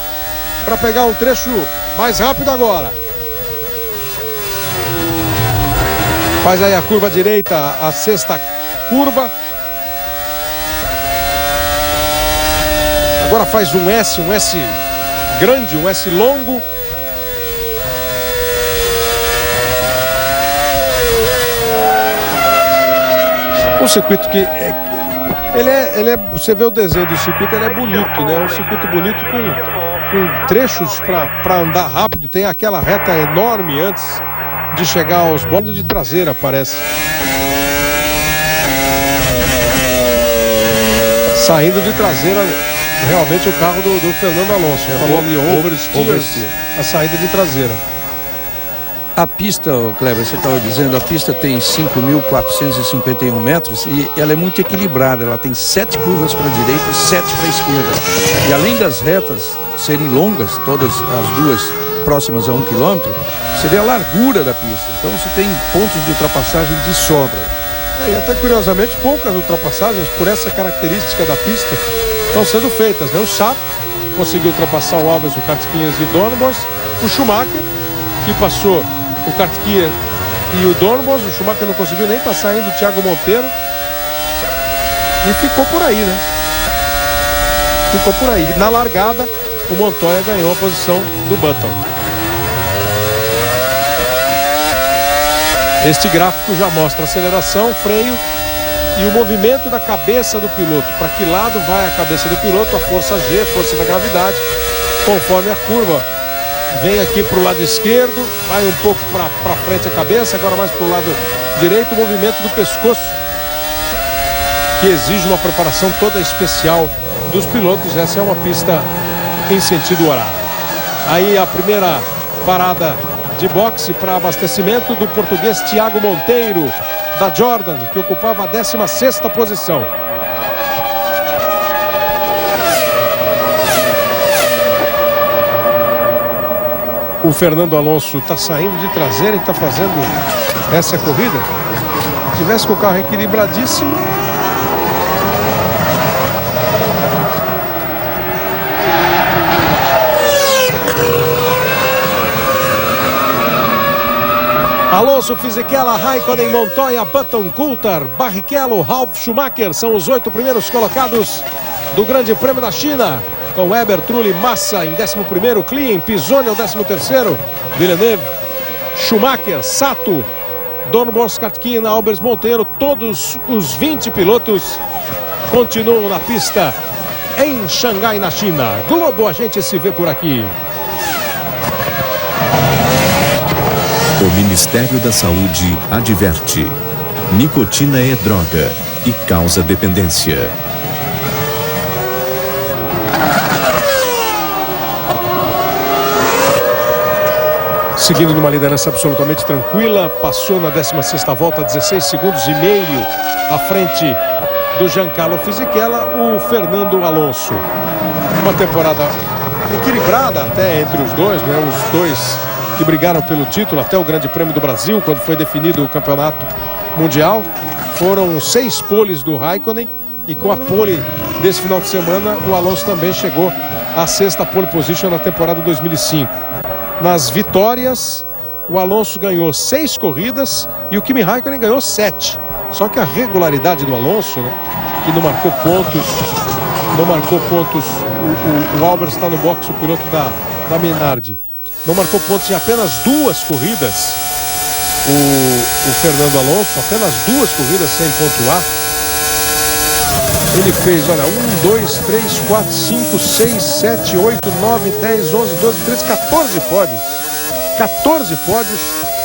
para pegar um trecho mais rápido agora. Faz aí a curva direita, a 6ª curva. Agora faz um S grande, um S longo. Um circuito que você vê o desenho do circuito, ele é bonito, né? É um circuito bonito com trechos para andar rápido. Tem aquela reta enorme antes de chegar aos boxes de traseira, parece. Saindo de traseira realmente o carro do Fernando Alonso. Falou ali, oversteer, a saída de traseira. A pista, Kleber, você estava dizendo, a pista tem 5.451 metros e ela é muito equilibrada. Ela tem 7 curvas para a direita e 7 para a esquerda. E além das retas serem longas, todas as duas próximas a 1 km, seria a largura da pista. Então você tem pontos de ultrapassagem de sobra. E até curiosamente, poucas ultrapassagens, por essa característica da pista, estão sendo feitas, né? O Sato conseguiu ultrapassar o Albers, o Kartkiens e o Dornbos. O Schumacher, que passou o Kartkiens e o Dornbos. O Schumacher não conseguiu nem passar ainda o Thiago Monteiro. E ficou por aí, né? Ficou por aí. Na largada, o Montoya ganhou a posição do Button. Este gráfico já mostra aceleração, freio e o movimento da cabeça do piloto. Para que lado vai a cabeça do piloto? A força G, força da gravidade, conforme a curva. Vem aqui para o lado esquerdo, vai um pouco para frente a cabeça, agora mais para o lado direito, o movimento do pescoço, que exige uma preparação toda especial dos pilotos. Essa é uma pista em sentido horário. Aí a primeira parada de boxe para abastecimento do português Thiago Monteiro, da Jordan, que ocupava a 16ª posição. O Fernando Alonso está saindo de traseira e está fazendo essa corrida. Se tivesse com o carro equilibradíssimo, Alonso, Fisichella, Raikkonen, Montoya, Button, Coulthard, Barrichello, Ralf Schumacher são os 8 primeiros colocados do Grande Prêmio da China, com Weber, Trulli, Massa em 11º, Klein, Pisoni ao 13º, Villeneuve, Schumacher, Sato, Dornbos, Kartkiens, Albers, Monteiro. Todos os 20 pilotos continuam na pista em Xangai, na China. Globo, a gente se vê por aqui. O Ministério da Saúde adverte: nicotina é droga e causa dependência. Seguindo numa liderança absolutamente tranquila, passou na 16ª volta, 16 segundos e meio à frente do Giancarlo Fisichella, o Fernando Alonso. Uma temporada equilibrada até entre os dois, né? Os dois que brigaram pelo título até o Grande Prêmio do Brasil, quando foi definido o campeonato mundial. Foram 6 poles do Raikkonen, e com a pole desse final de semana, o Alonso também chegou à 6ª pole position na temporada 2005. Nas vitórias, o Alonso ganhou 6 corridas e o Kimi Raikkonen ganhou 7. Só que a regularidade do Alonso, né, que não marcou pontos, o Albers está no box, o piloto da Minardi. Não marcou pontos em apenas 2 corridas. O Fernando Alonso, apenas 2 corridas sem pontuar. Ele fez, olha, 1, 2, 3, 4, 5, 6, 7, 8, 9, 10, 11, 12, 13, 14 pódios. 14 pódios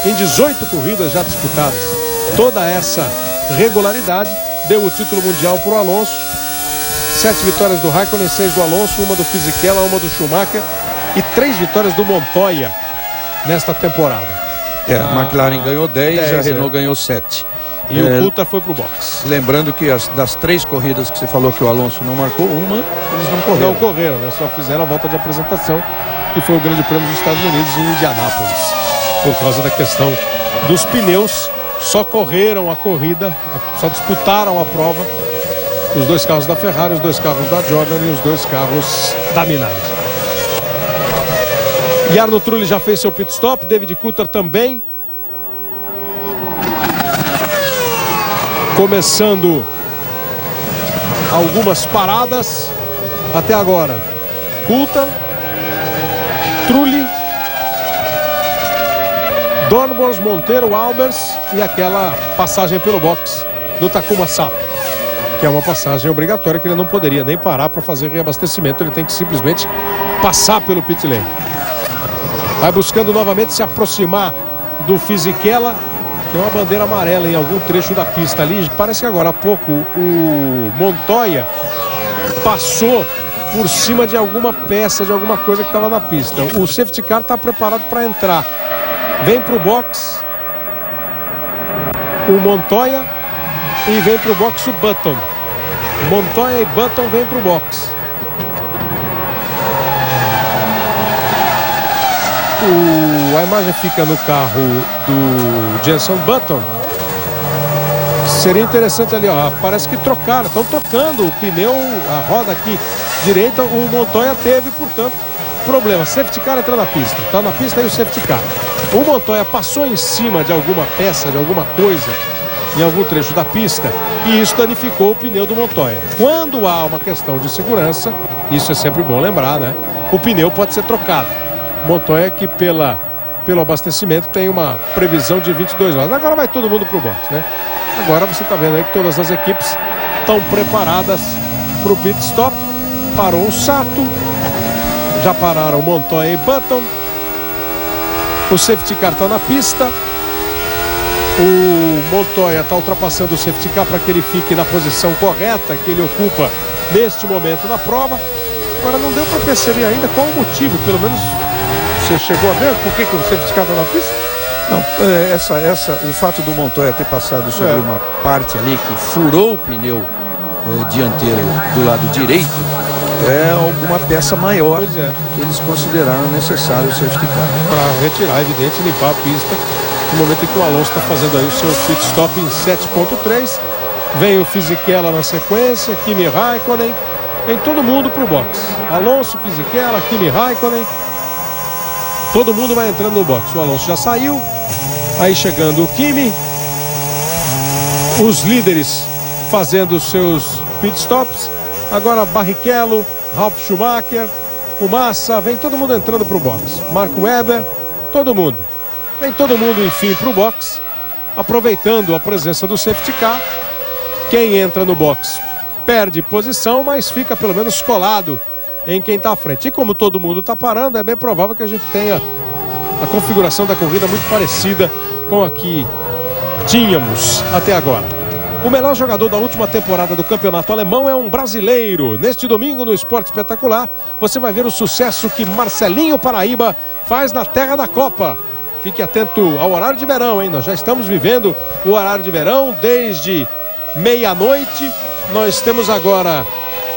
em 18 corridas já disputadas. Toda essa regularidade deu o título mundial para o Alonso. 7 vitórias do Raikkonen, 6 do Alonso, uma do Fisichella, uma do Schumacher e 3 vitórias do Montoya nesta temporada. A McLaren ganhou 10, a Renault ganhou 7. E o Coulthard foi pro box. Lembrando que das 3 corridas que você falou que o Alonso não marcou, uma eles não correram. Não correram, né? Só fizeram a volta de apresentação, que foi o Grande Prêmio dos Estados Unidos em Indianápolis. Por causa da questão dos pneus, só correram a corrida, só disputaram a prova os 2 carros da Ferrari, os 2 carros da Jordan e os 2 carros da Minardi. Jarno Trulli já fez seu pit stop, David Coulthard também. Começando algumas paradas até agora. Coulthard, Trulli, Dornbos, Monteiro, Albers e aquela passagem pelo box do Takuma Sato, que é uma passagem obrigatória, que ele não poderia nem parar para fazer reabastecimento, ele tem que simplesmente passar pelo pit lane. Vai buscando novamente se aproximar do Fisichella. Tem uma bandeira amarela em algum trecho da pista ali. Parece que agora há pouco o Montoya passou por cima de alguma peça, de alguma coisa que estava na pista. O safety car está preparado para entrar. Vem para o box o Montoya e vem para o box o Button. Montoya e Button vem para o box. A imagem fica no carro do Jenson Button. Seria interessante ali, ó. Parece que trocaram, estão trocando o pneu, a roda aqui direita. O Montoya teve, portanto, problema. Safety car entra na pista. Está na pista aí o safety car. O Montoya passou em cima de alguma peça, de alguma coisa, em algum trecho da pista, e isso danificou o pneu do Montoya. Quando há uma questão de segurança, isso é sempre bom lembrar, né? O pneu pode ser trocado. Montoya que pelo abastecimento tem uma previsão de 22 horas. Agora vai todo mundo pro box, né? Agora você está vendo aí que todas as equipes estão preparadas para o pit stop. Parou o Sato, já pararam Montoya e Button. O safety car está na pista. O Montoya está ultrapassando o safety car para que ele fique na posição correta que ele ocupa neste momento na prova. Agora não deu para perceber ainda qual o motivo, pelo menos você chegou a ver por que o safety car está na pista? Não, o fato do Montoya ter passado sobre uma parte ali que furou o pneu dianteiro do lado direito é alguma peça maior que eles consideraram necessário o safety car. Para retirar, evidente, limpar a pista no momento em que o Alonso está fazendo aí o seu pit stop em 7.3. Vem o Fisichella na sequência, Kimi Raikkonen, vem todo mundo para o box. Alonso, Fisichella, Kimi Raikkonen. Todo mundo vai entrando no box. O Alonso já saiu. Aí chegando o Kimi. Os líderes fazendo os seus pit stops. Agora Barrichello, Ralf Schumacher, o Massa. Vem todo mundo entrando para o box. Mark Webber, todo mundo. Vem todo mundo, enfim, para o box. Aproveitando a presença do safety car. Quem entra no box perde posição, mas fica pelo menos colado em quem está à frente. E como todo mundo está parando, é bem provável que a gente tenha a configuração da corrida muito parecida com a que tínhamos até agora. O melhor jogador da última temporada do campeonato alemão é um brasileiro. Neste domingo, no Esporte Espetacular, você vai ver o sucesso que Marcelinho Paraíba faz na terra da Copa. Fique atento ao horário de verão, hein? Nós já estamos vivendo o horário de verão desde meia-noite. Nós temos agora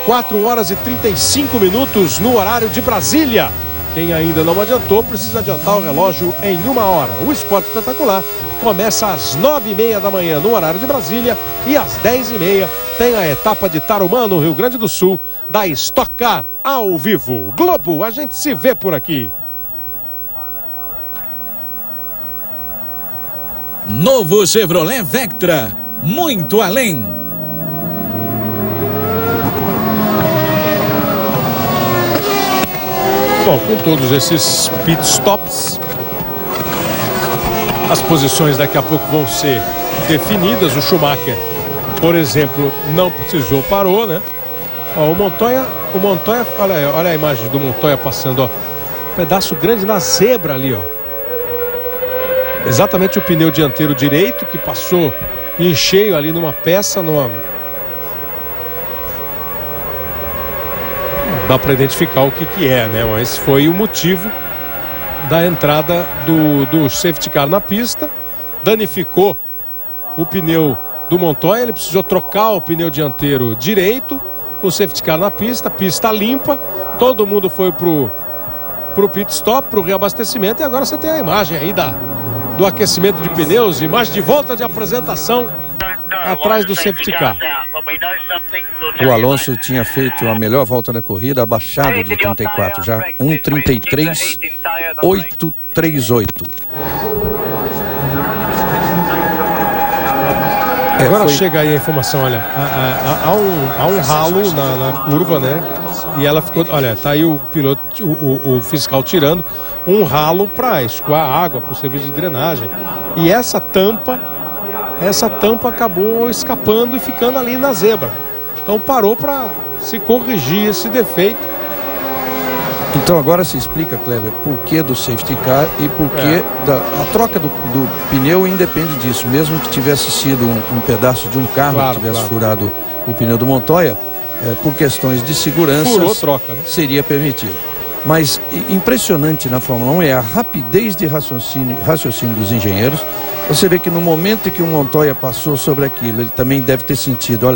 4 horas e 35 minutos no horário de Brasília. Quem ainda não adiantou, precisa adiantar o relógio em 1 hora. O Esporte Espetacular começa às 9h30 da manhã no horário de Brasília e às 10h30 tem a etapa de Tarumã, no Rio Grande do Sul, da Stock Car ao vivo. Globo, a gente se vê por aqui. Novo Chevrolet Vectra, muito além. Bom, com todos esses pit stops, as posições daqui a pouco vão ser definidas. O Schumacher, por exemplo, não precisou, parou, né? Ó, o Montoya, olha a imagem do Montoya passando, ó, um pedaço grande na zebra ali, ó. Exatamente o pneu dianteiro direito que passou em cheio ali numa peça, dá para identificar o que é, né? Mas foi o motivo da entrada do safety car na pista. Danificou o pneu do Montoya. Ele precisou trocar o pneu dianteiro direito. O safety car na pista limpa. Todo mundo foi pro pit stop, pro reabastecimento. E agora você tem a imagem aí do aquecimento de pneus. Imagem de volta de apresentação atrás do safety car. O Alonso tinha feito a melhor volta da corrida, abaixado de 34, já 1:33.838. Agora chega aí a informação, olha, há um ralo na curva, né? E ela ficou, olha, tá aí o piloto, o fiscal tirando um ralo para escoar água para o serviço de drenagem. E essa tampa acabou escapando e ficando ali na zebra. Então parou para se corrigir esse defeito. Então agora se explica, Kleber, por que do safety car e por que a troca do pneu independe disso. Mesmo que tivesse sido um pedaço de um carro que tivesse furado o pneu do Montoya, por questões de segurança, furou troca, né? Seria permitido. Mas impressionante na Fórmula 1 é a rapidez de raciocínio dos engenheiros. Você vê que no momento em que o Montoya passou sobre aquilo, ele também deve ter sentido,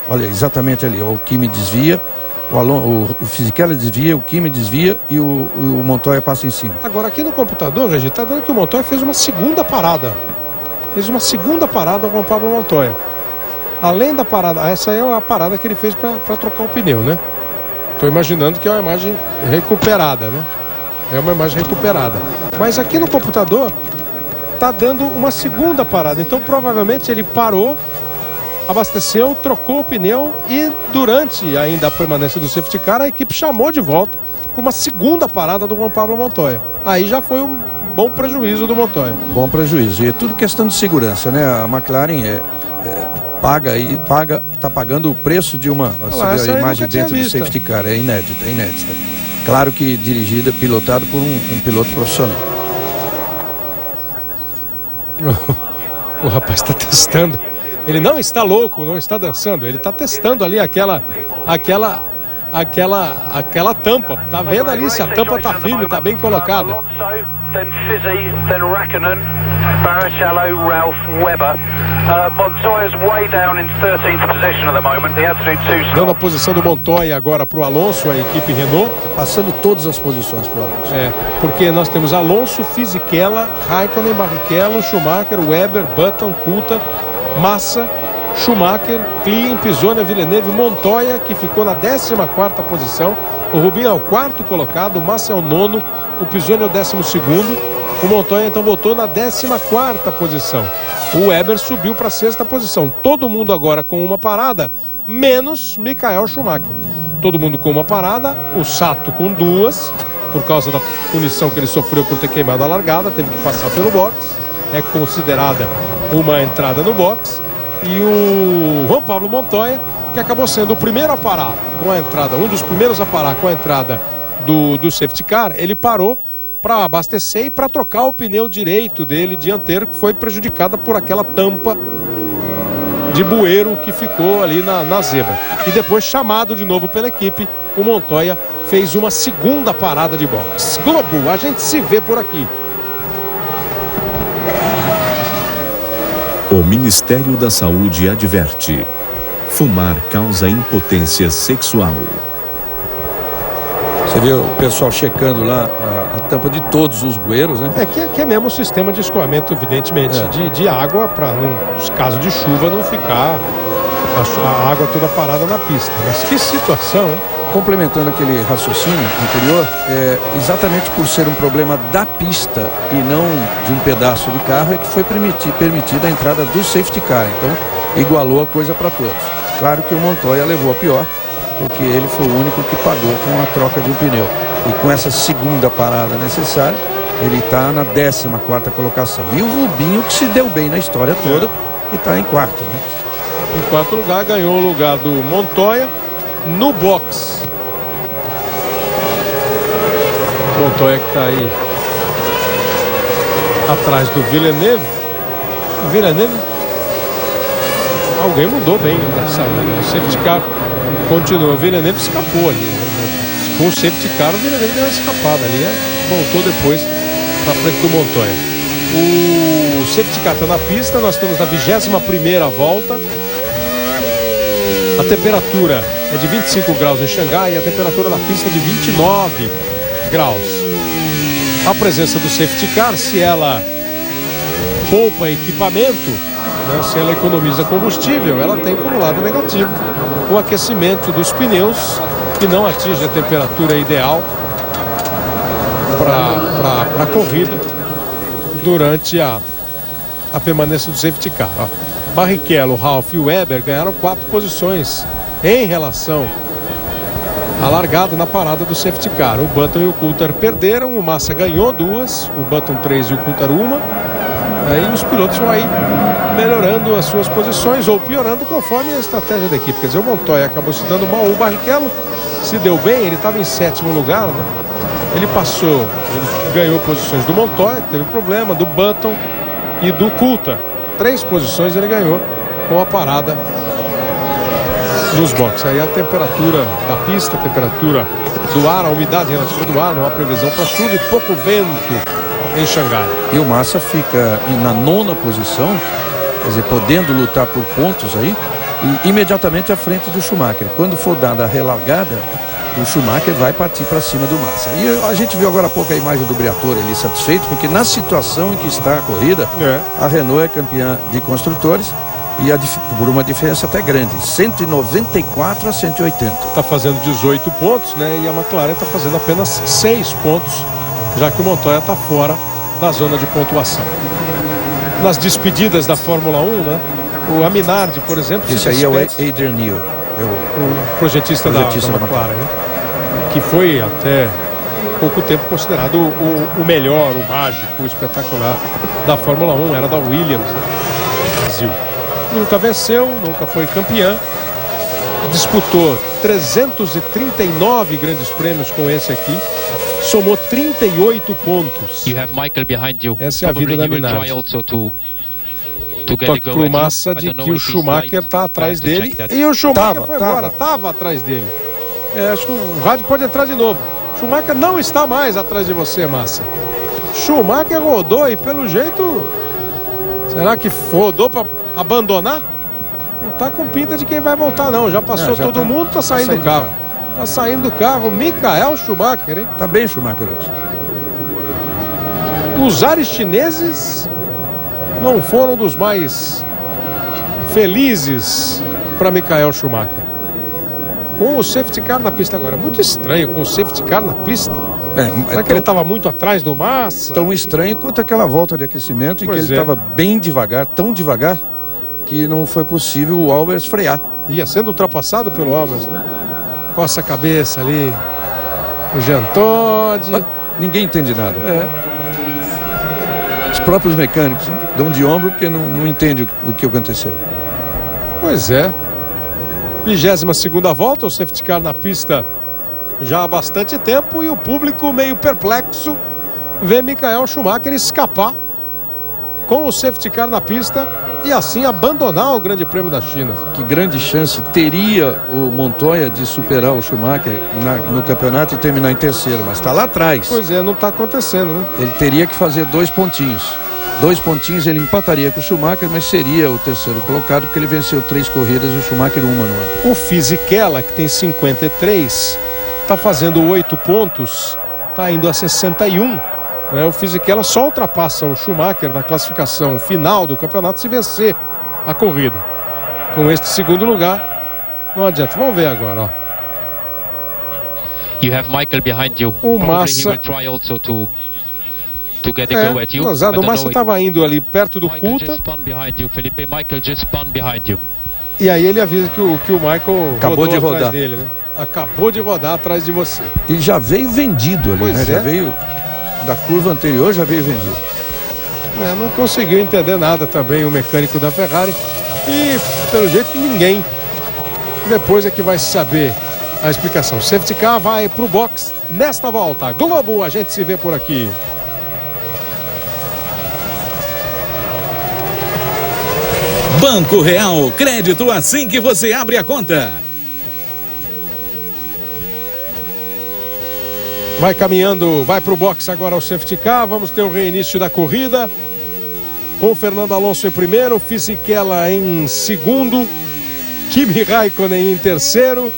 olha exatamente ali, o Kimi desvia, o Fisichella desvia, o Kimi desvia e o Montoya passa em cima. Agora aqui no computador, Regi, está dando que o Montoya fez uma segunda parada. Fez uma segunda parada com o Pablo Montoya. Além da parada, essa é a parada que ele fez para trocar o pneu, né? Estou imaginando que é uma imagem recuperada, né? É uma imagem recuperada. Mas aqui no computador está dando uma segunda parada. Então provavelmente ele parou, abasteceu, trocou o pneu e durante ainda a permanência do safety car, a equipe chamou de volta para uma segunda parada do Juan Pablo Montoya. Aí já foi um bom prejuízo do Montoya. Bom prejuízo. E é tudo questão de segurança, né? A McLaren está pagando o preço de uma... Você vê a imagem dentro do safety car, é inédita. Claro que dirigida, pilotado por um piloto profissional. O rapaz está testando. Ele não está louco, não está dançando. Ele está testando ali aquela tampa. Tá vendo ali se a tampa está firme, está bem colocada. Then Fizzy, then Raikkonen, Barrichello, Ralph, Webber. Montoya's way down in 13th position at the moment. He had to do 2 stops. Dando a posição do Montoya agora para o Alonso, a equipe Renault. Passando todas as posições para o Alonso. Porque nós temos Alonso, Fisichella, Raikkonen, Barrichello, Schumacher, Webber, Button, Coulthard, Massa, Schumacher, Klein, Pisonia, Villeneuve, Montoya, que ficou na 14ª posição. O Rubinho é o 4º colocado, o Massa é o 9º, o Pisonia é o 12º. O Montoya então voltou na 14ª posição. O Webber subiu para a 6ª posição. Todo mundo agora com uma parada, menos Michael Schumacher. Todo mundo com uma parada, o Sato com 2, por causa da punição que ele sofreu por ter queimado a largada, teve que passar pelo box. É considerada uma entrada no box. E o Juan Pablo Montoya, que acabou sendo o primeiro a parar com a entrada, um dos primeiros a parar com a entrada do safety car, ele parou para abastecer e para trocar o pneu direito dele, dianteiro, que foi prejudicada por aquela tampa de bueiro que ficou ali na zebra. E depois, chamado de novo pela equipe, o Montoya fez uma segunda parada de box. Globo, a gente se vê por aqui. O Ministério da Saúde adverte: fumar causa impotência sexual. Você vê o pessoal checando lá a tampa de todos os bueiros, né? Que é mesmo o sistema de escoamento, evidentemente, de água, para, nos casos de chuva, não ficar a água toda parada na pista. Mas que situação, hein? Complementando aquele raciocínio anterior, exatamente por ser um problema da pista e não de um pedaço de carro, é que foi permitida a entrada do safety car. Então, igualou a coisa para todos. Claro que o Montoya levou a pior, porque ele foi o único que pagou com a troca de um pneu. E com essa segunda parada necessária, ele está na 14ª colocação. E o Rubinho, que se deu bem na história toda, e está em 4º, né? Em 4º lugar, ganhou o lugar do Montoya no box. Montoya que está aí atrás do Villeneuve. O Villeneuve, alguém mudou bem o safety car continua. O Villeneuve escapou ali, né? Com o safety car, o Villeneuve deu uma escapada ali, voltou depois na frente do Montoya. O safety car está na pista, nós estamos na 21ª volta. A temperatura é de 25 graus em Xangai e a temperatura na pista é de 29 graus. A presença do safety car, se ela poupa equipamento, né, se ela economiza combustível, ela tem como lado negativo o aquecimento dos pneus, que não atinge a temperatura ideal para a corrida durante a permanência do safety car. Barrichello, Ralph e Webber ganharam 4 posições em relação à largada na parada do safety car. O Button e o Coulthard perderam, o Massa ganhou 2, o Button 3 e o Coulthard 1. E os pilotos vão aí melhorando as suas posições ou piorando conforme a estratégia da equipe. Quer dizer, o Montoya acabou se dando mal, o Barrichello se deu bem, ele estava em 7º lugar, né? Ele passou, ele ganhou posições do Montoya, teve problema, do Button e do Coulthard. 3 posições ele ganhou com a parada nos boxes. Aí a temperatura da pista, a temperatura do ar, a umidade relativa do ar, não há previsão para chuva e pouco vento em Xangai. E o Massa fica na 9ª posição, quer dizer, podendo lutar por pontos aí, e imediatamente à frente do Schumacher. Quando for dada a relargada, o Schumacher vai partir para cima do Massa. E a gente viu agora há pouco a imagem do Briatore ali satisfeito, porque na situação em que está a corrida, a Renault é campeã de construtores e por uma diferença até grande, 194 a 180. Está fazendo 18 pontos, né? E a McLaren está fazendo apenas 6 pontos, já que o Montoya está fora da zona de pontuação. Nas despedidas da Fórmula 1, né? O Aminardi, por exemplo, esse aí é o Adrian Newey, o projetista da McLaren, né? Que foi até pouco tempo considerado o melhor, o mágico, o espetacular da Fórmula 1, era da Williams, né? Brasil. Nunca venceu, nunca foi campeã, disputou 339 grandes prêmios com esse aqui, somou 38 pontos. Essa é a vida da Minardi. Toque pro Massa de que o Schumacher está atrás dele, e o Schumacher estava atrás dele. Acho que o rádio pode entrar de novo. Schumacher não está mais atrás de você, Massa. Schumacher rodou e pelo jeito, será que rodou para abandonar? Não está com pinta de quem vai voltar não. Já passou todo mundo, está saindo do carro. Está saindo do carro Michael Schumacher, hein? Tá bem Schumacher hoje. Os ares chineses não foram dos mais felizes para Michael Schumacher. Com o safety car na pista agora. Muito estranho com o safety car na pista. Será que ele estava muito atrás do Massa? Tão estranho quanto aquela volta de aquecimento em que ele estava bem devagar, tão devagar, que não foi possível o Albers frear. Ia sendo ultrapassado pelo Albers, né? Coça a cabeça ali. O Jean Todt. Mas ninguém entende nada. Os próprios mecânicos dão de ombro porque não entendem o que aconteceu. Pois é. 22ª volta, o safety car na pista já há bastante tempo e o público meio perplexo vê Michael Schumacher escapar com o safety car na pista e assim abandonar o Grande Prêmio da China. Que grande chance teria o Montoya de superar o Schumacher no campeonato e terminar em terceiro, mas está lá atrás. Pois é, não está acontecendo, né? Ele teria que fazer 2 pontinhos. 2 pontinhos ele empataria com o Schumacher, mas seria o terceiro colocado porque ele venceu 3 corridas e o Schumacher 1 no ano. O Fisichella, que tem 53, está fazendo 8 pontos, está indo a 61. Né? O Fisichella só ultrapassa o Schumacher na classificação final do campeonato se vencer a corrida. Com este segundo lugar, não adianta. Vamos ver agora, ó. You have Michael behind you. O Massa. O Massa estava indo ali perto do Coulthard. E aí ele avisa que o Michael acabou de rodar dele, né? Acabou de rodar atrás de você. E já veio vendido ali, né? Já veio da curva anterior, já veio vendido. Não conseguiu entender nada também o mecânico da Ferrari. E pelo jeito ninguém. Depois é que vai saber a explicação. Safety car vai pro box nesta volta. Globo, a gente se vê por aqui. Banco Real, crédito assim que você abre a conta. Vai caminhando, vai para o box agora o safety car. Vamos ter o reinício da corrida. Com o Fernando Alonso em primeiro, Fisichella em segundo, Kimi Raikkonen em terceiro,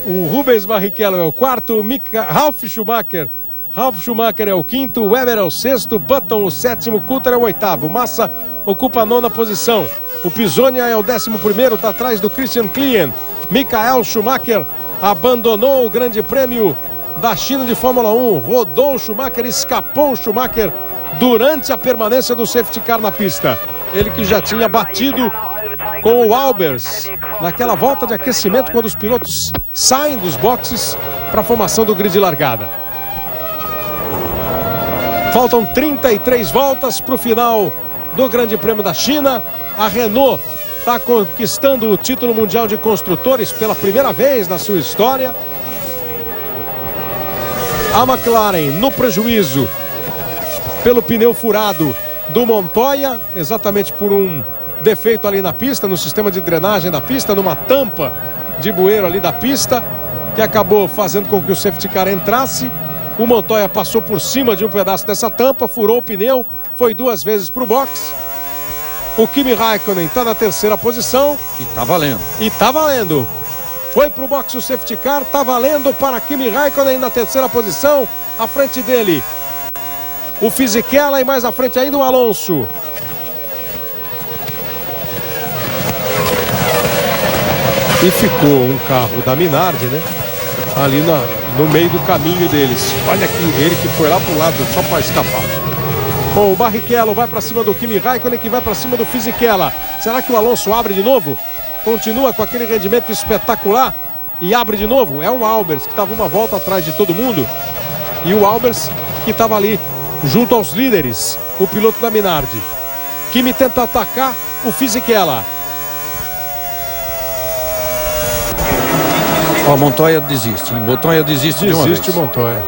o Rubens Barrichello é o quarto, Ralf Schumacher é o quinto, Webber é o sexto, Button o sétimo, Coulthard é o oitavo, Massa ocupa a 9ª posição. O Pisonia é o 11º, está atrás do Christian Klien. Michael Schumacher abandonou o Grande Prêmio da China de Fórmula 1. Rodou o Schumacher, escapou o Schumacher durante a permanência do safety car na pista. Ele que já tinha batido com o Albers naquela volta de aquecimento quando os pilotos saem dos boxes para a formação do grid de largada. Faltam 33 voltas para o final do Grande Prêmio da China. A Renault está conquistando o título mundial de construtores pela primeira vez na sua história. A McLaren no prejuízo pelo pneu furado do Montoya, exatamente por um defeito ali na pista, no sistema de drenagem da pista, numa tampa de bueiro ali da pista, que acabou fazendo com que o safety car entrasse. O Montoya passou por cima de um pedaço dessa tampa, furou o pneu, foi 2 vezes para o box. O Kimi Raikkonen está na 3ª posição. E tá valendo. E tá valendo. Foi para o box o safety car, tá valendo para Kimi Raikkonen na 3ª posição. À frente dele, o Fisichella e mais à frente ainda o Alonso. E ficou um carro da Minardi, né? Ali no meio do caminho deles. Olha aqui, ele que foi lá pro lado só para escapar. Bom, o Barrichello vai para cima do Kimi Raikkonen, que vai para cima do Fisichella. Será que o Alonso abre de novo? Continua com aquele rendimento espetacular e abre de novo? É o Albers, que estava uma volta atrás de todo mundo. E o Albers, que estava ali junto aos líderes, o piloto da Minardi. Kimi tenta atacar o Fisichella. Ó, Montoya desiste. Montoya desiste de uma vez. Desiste o Montoya.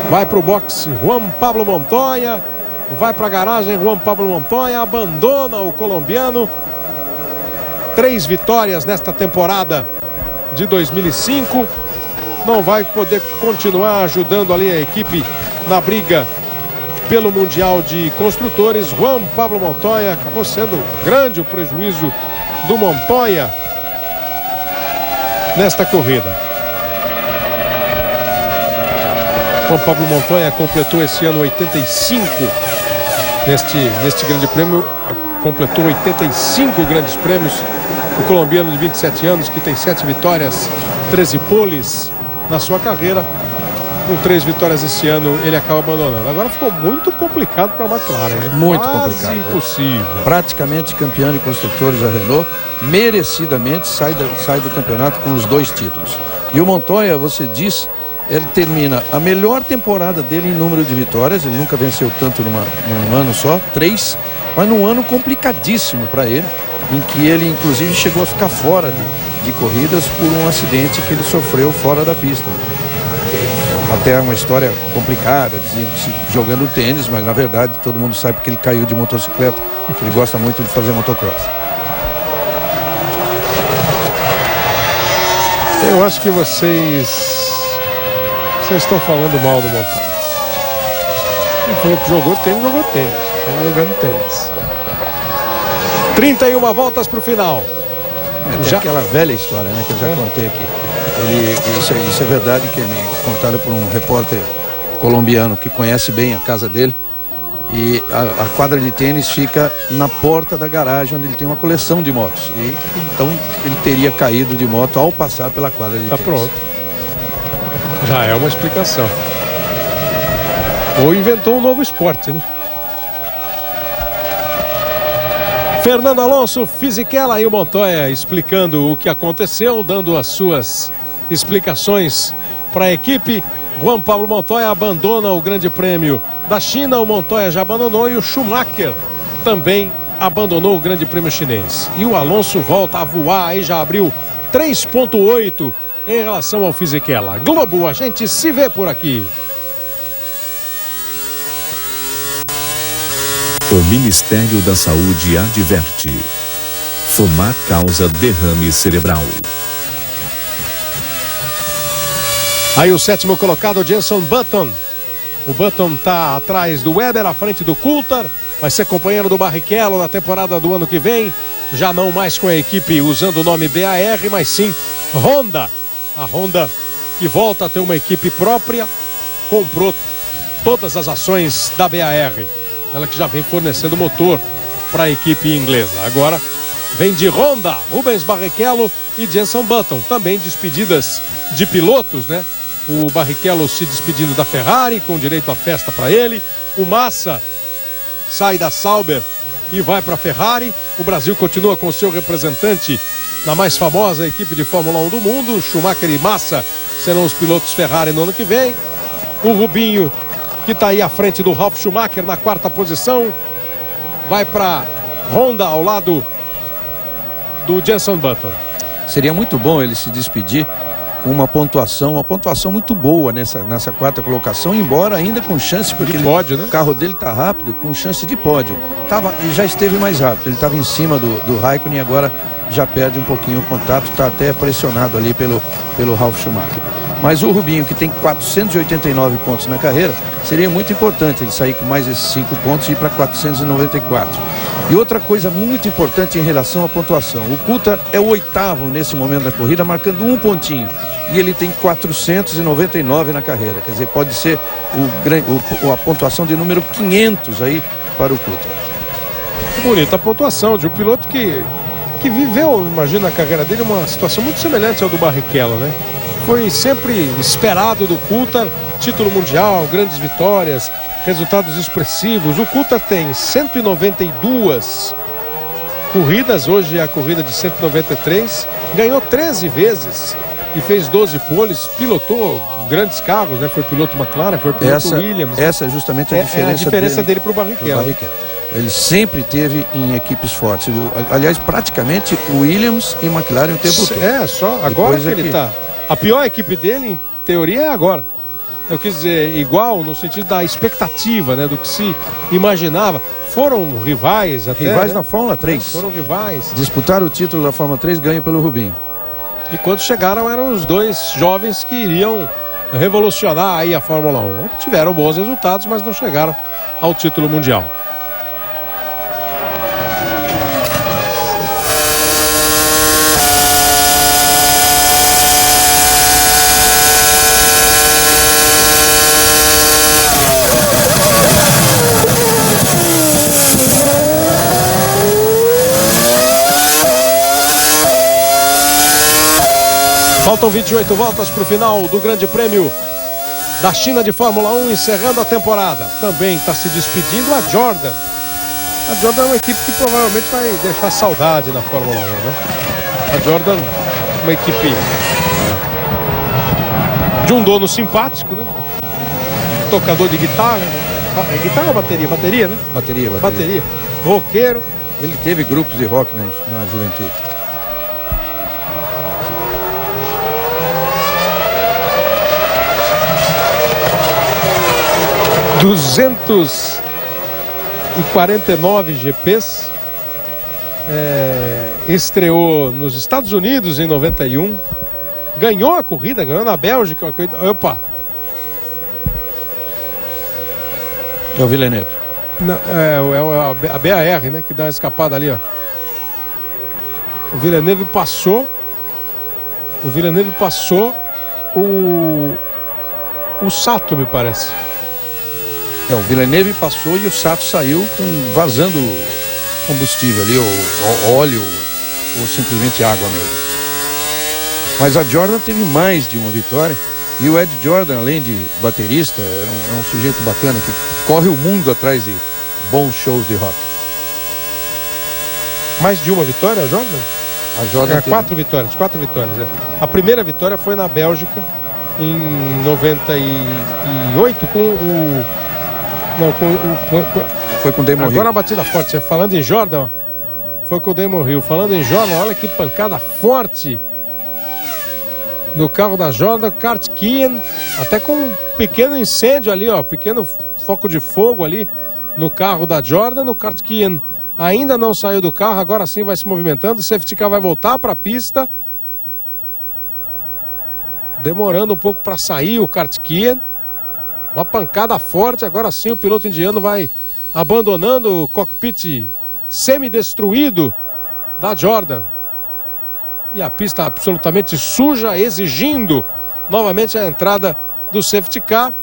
Vai para o boxe Juan Pablo Montoya. Vai para a garagem Juan Pablo Montoya. Abandona o colombiano. 3 vitórias nesta temporada de 2005. Não vai poder continuar ajudando ali a equipe na briga pelo Mundial de Construtores. Juan Pablo Montoya, acabou sendo grande o prejuízo do Montoya nesta corrida. Juan Pablo Montoya completou esse ano 85 neste grande prêmio, completou 85 grandes prêmios. O colombiano de 27 anos, que tem 7 vitórias, 13 poles na sua carreira. Com 3 vitórias esse ano, ele acaba abandonando. Agora ficou muito complicado para a McLaren, né? Muito quase complicado. Impossível. Praticamente campeão de construtores a Renault, merecidamente sai do campeonato com os 2 títulos. E o Montoya, você diz, ele termina a melhor temporada dele em número de vitórias. Ele nunca venceu tanto num ano só, 3, mas num ano complicadíssimo para ele, em que ele inclusive chegou a ficar fora de corridas por um acidente que ele sofreu fora da pista. Até uma história complicada, jogando tênis, mas na verdade todo mundo sabe que ele caiu de motocicleta, que ele gosta muito de fazer motocross. Eu acho que vocês estão falando mal do Montoya. Ele falou que jogou tênis. Estão jogando tênis. 31 voltas para o final. Tem aquela velha história, né, que eu já contei aqui. Isso é verdade, que me contaram por um repórter colombiano que conhece bem a casa dele. E a quadra de tênis fica na porta da garagem, onde ele tem uma coleção de motos. E então ele teria caído de moto ao passar pela quadra de tênis. Pronto. Já é uma explicação. Ou inventou um novo esporte, né? Fernando Alonso, Fisichella e o Montoya explicando o que aconteceu, dando as suas explicações para a equipe. Juan Pablo Montoya abandona o Grande Prêmio da China, o Montoya já abandonou e o Schumacher também abandonou o Grande Prêmio chinês. E o Alonso volta a voar, aí já abriu 3,8 em relação ao Fisichella. Globo, a gente se vê por aqui. O Ministério da Saúde adverte: fumar causa derrame cerebral. Aí o 7º colocado, Jenson Button. O Button está atrás do Webber, à frente do Coulthard. Vai ser companheiro do Barrichello na temporada do ano que vem. Já não mais com a equipe usando o nome BAR, mas sim Honda. A Honda, que volta a ter uma equipe própria, comprou todas as ações da BAR. Ela que já vem fornecendo motor para a equipe inglesa. Agora vem de Honda, Rubens Barrichello e Jenson Button. Também despedidas de pilotos, né? O Barrichello se despedindo da Ferrari, com direito à festa para ele. O Massa sai da Sauber e vai para a Ferrari. O Brasil continua com seu representante na mais famosa equipe de Fórmula 1 do mundo. Schumacher e Massa serão os pilotos Ferrari no ano que vem. O Rubinho, que está aí à frente do Ralf Schumacher na 4ª posição, vai para Honda ao lado do Jenson Button. Seria muito bom ele se despedir com uma pontuação muito boa nessa 4ª colocação, embora ainda com chance, porque pódio, né? O carro dele tá rápido, com chance de pódio. Já esteve mais rápido, ele estava em cima do Raikkonen e agora já perde um pouquinho o contato, está até pressionado ali pelo Ralf Schumacher. Mas o Rubinho, que tem 489 pontos na carreira, seria muito importante ele sair com mais esses 5 pontos e ir para 494. E outra coisa muito importante em relação à pontuação, o Coulthard é o 8º nesse momento da corrida, marcando 1 pontinho. E ele tem 499 na carreira, quer dizer, pode ser a pontuação de número 500 aí para o Coulthard. Bonita a pontuação de um piloto que viveu, imagina, a carreira dele, uma situação muito semelhante ao do Barrichello, né? Foi sempre esperado do Coulthard, título mundial, grandes vitórias, resultados expressivos. O Coulthard tem 192 corridas, hoje é a corrida de 193, ganhou 13 vezes e fez 12 poles, pilotou grandes carros, né? Foi piloto McLaren, foi piloto Williams. Essa é justamente a diferença dele para o Barrichello. Ele sempre teve em equipes fortes. Aliás, praticamente Williams e McLaren o tempo todo. Só agora que ele está. A pior equipe dele, em teoria, é agora. Eu quis dizer, igual no sentido da expectativa, né? Do que se imaginava. Foram rivais até. Rivais, né? Na Fórmula 3. Foram rivais. Disputaram o título da Fórmula 3, ganho pelo Rubinho. E quando chegaram, eram os dois jovens que iriam revolucionar aí a Fórmula 1. Tiveram bons resultados, mas não chegaram ao título mundial. Faltam 28 voltas para o final do Grande Prêmio da China de Fórmula 1, encerrando a temporada. Também está se despedindo a Jordan. A Jordan é uma equipe que provavelmente vai deixar saudade na Fórmula 1, né? A Jordan, uma equipe de um dono simpático, né? Tocador de guitarra. Guitarra ou bateria? Bateria, né? Bateria. Roqueiro. Ele teve grupos de rock na juventude. ...249 GPs, estreou nos Estados Unidos em 91, ganhou a corrida, ganhou na Bélgica, opa! É o Villeneuve. Não, a BAR, né, que dá uma escapada ali, ó. O Villeneuve passou o Sato, me parece. O Villeneuve passou e o Sato saiu vazando combustível ali, ou óleo, ou simplesmente água mesmo. Mas a Jordan teve mais de uma vitória. E o Ed Jordan, além de baterista, é um sujeito bacana que corre o mundo atrás de bons shows de rock. Mais de uma vitória, a Jordan? A Jordan teve 4 vitórias. A primeira vitória foi na Bélgica em 98 com o... Não, foi com o Damon Hill. Agora a batida forte. Falando em Jordan, foi com o Damon Hill. Falando em Jordan, olha que pancada forte no carro da Jordan. Kurt Keen, até com um pequeno incêndio ali, ó. Pequeno foco de fogo ali no carro da Jordan. O Kurt Keen ainda não saiu do carro, agora sim vai se movimentando. O safety car vai voltar para a pista. Demorando um pouco para sair o Kurt Keen. Uma pancada forte, agora sim o piloto indiano vai abandonando o cockpit semi-destruído da Jordan. E a pista absolutamente suja, exigindo novamente a entrada do safety car.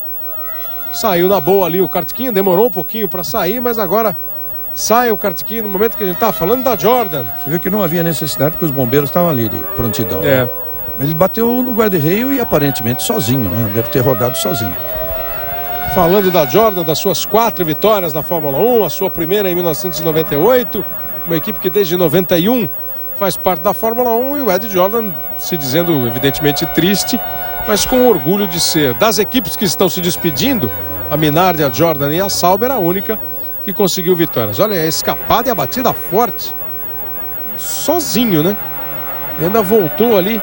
Saiu na boa ali o Kurt Keen, demorou um pouquinho para sair, mas agora sai o Kurt Keen no momento que a gente está falando da Jordan. Você viu que não havia necessidade porque os bombeiros estavam ali de prontidão. Né? Ele bateu no guarda-reio e aparentemente sozinho, né? Deve ter rodado sozinho. Falando da Jordan, das suas 4 vitórias na Fórmula 1, a sua primeira em 1998, uma equipe que desde 91 faz parte da Fórmula 1, e o Ed Jordan se dizendo evidentemente triste, mas com orgulho de ser. Das equipes que estão se despedindo, a Minardi, a Jordan e a Sauber, a única que conseguiu vitórias. Olha, a escapada e a batida forte, sozinho, né? E ainda voltou ali.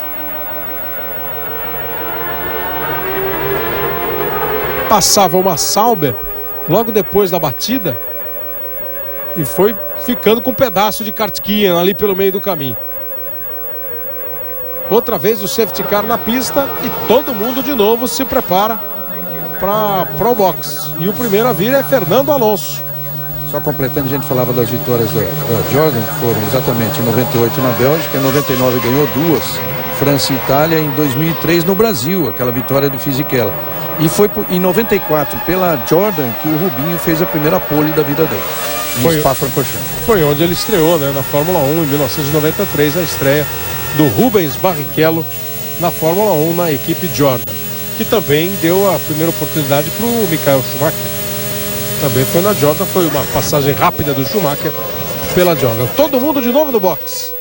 Passava uma Sauber logo depois da batida e foi ficando com um pedaço de Kurt Keen ali pelo meio do caminho. Outra vez o safety car na pista e todo mundo de novo se prepara para o box. E o primeiro a vir é Fernando Alonso. Só completando, a gente falava das vitórias da Jordan, que foram exatamente em 98 na Bélgica, em 99 ganhou 2, França e Itália, em 2003 no Brasil, aquela vitória do Fisichella. E foi em 94 pela Jordan que o Rubinho fez a primeira pole da vida dele, em Spa-Francorchamps. Foi onde ele estreou, né, na Fórmula 1 em 1993, a estreia do Rubens Barrichello na Fórmula 1 na equipe Jordan, que também deu a primeira oportunidade para o Michael Schumacher. Também foi na Jordan, foi uma passagem rápida do Schumacher pela Jordan. Todo mundo de novo no box.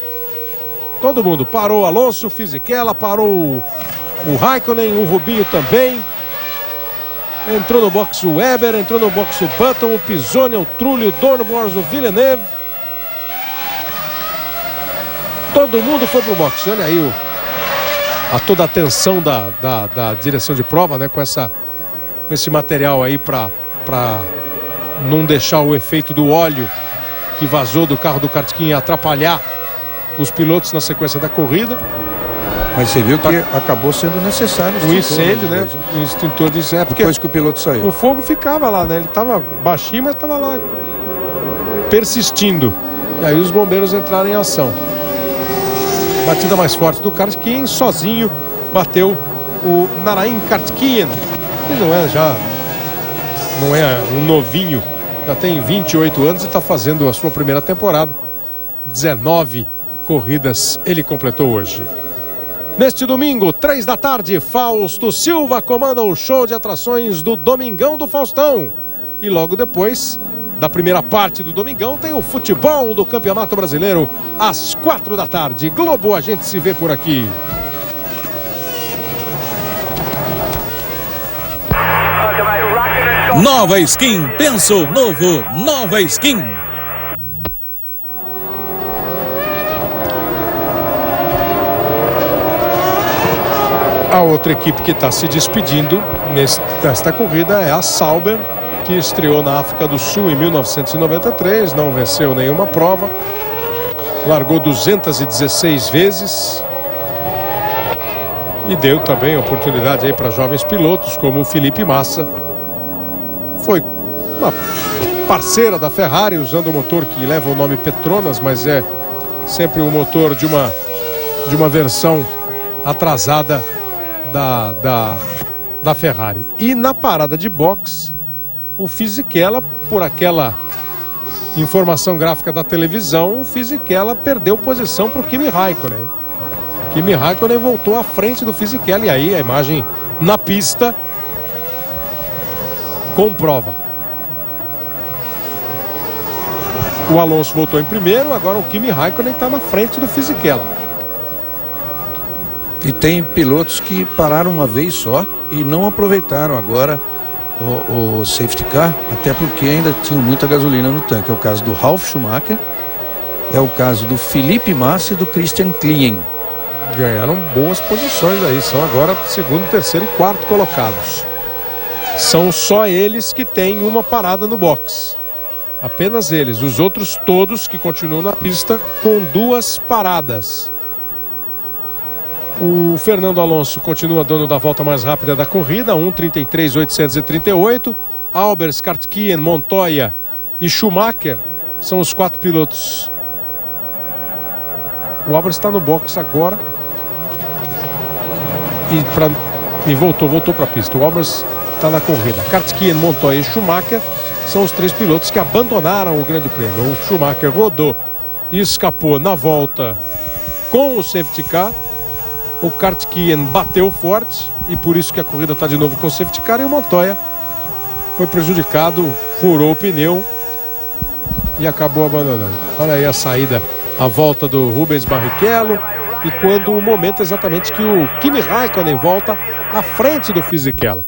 Todo mundo. Parou o Alonso, o Fisichella, parou o Raikkonen, o Rubinho também. Entrou no box o Weber, entrou no box o Button, o Pisoni, o Trulli, o Dornbos, o Villeneuve. Todo mundo foi pro box. Olha aí toda a atenção da direção de prova, né? Com esse material aí para não deixar o efeito do óleo que vazou do carro do Kartkin atrapalhar os pilotos na sequência da corrida. Mas você viu que acabou sendo necessário o incêndio, né? O extintor de incêndio. Depois que o piloto saiu. O fogo ficava lá, né? Ele estava baixinho, mas estava lá persistindo. E aí os bombeiros entraram em ação. Batida mais forte do Kartkin, sozinho bateu o Narain Kartkin. Ele não é um novinho, já tem 28 anos e está fazendo a sua primeira temporada. 19 corridas ele completou hoje. Neste domingo, 3 da tarde, Fausto Silva comanda o show de atrações do Domingão do Faustão. E logo depois da primeira parte do Domingão tem o futebol do Campeonato Brasileiro às 4 da tarde. Globo, a gente se vê por aqui. Nova Skin, pensou novo, Nova Skin. A outra equipe que está se despedindo nesta corrida é a Sauber, que estreou na África do Sul em 1993, não venceu nenhuma prova, largou 216 vezes e deu também oportunidade aí para jovens pilotos como o Felipe Massa. Foi uma parceira da Ferrari, usando o motor que leva o nome Petronas, mas é sempre um motor de uma versão atrasada da Ferrari. E na parada de boxe, o Fisichella, por aquela informação gráfica da televisão, o Fisichella perdeu posição para o Kimi Raikkonen. Kimi Raikkonen voltou à frente do Fisichella e aí a imagem na pista comprova. O Alonso voltou em primeiro, agora o Kimi Raikkonen está na frente do Fisichella. E tem pilotos que pararam uma vez só e não aproveitaram agora o safety car, até porque ainda tinham muita gasolina no tanque. É o caso do Ralf Schumacher, é o caso do Felipe Massa e do Christian Klien. Ganharam boas posições aí, são agora segundo, terceiro e quarto colocados. São só eles que têm uma parada no box. Apenas eles, os outros todos que continuam na pista com 2 paradas. O Fernando Alonso continua dono da volta mais rápida da corrida, 1:33.838. Albers, Kartkin, Montoya e Schumacher são os 4 pilotos. O Albers está no box agora e voltou para a pista. O Albers está na corrida. Kartkin, Montoya e Schumacher são os 3 pilotos que abandonaram o Grande Prêmio. O Schumacher rodou e escapou na volta com o safety car. O Kartkin bateu forte e por isso que a corrida está de novo com o safety car. E o Montoya foi prejudicado, furou o pneu e acabou abandonando. Olha aí a saída, a volta do Rubens Barrichello. E quando o momento exatamente que o Kimi Raikkonen volta à frente do Fisichella.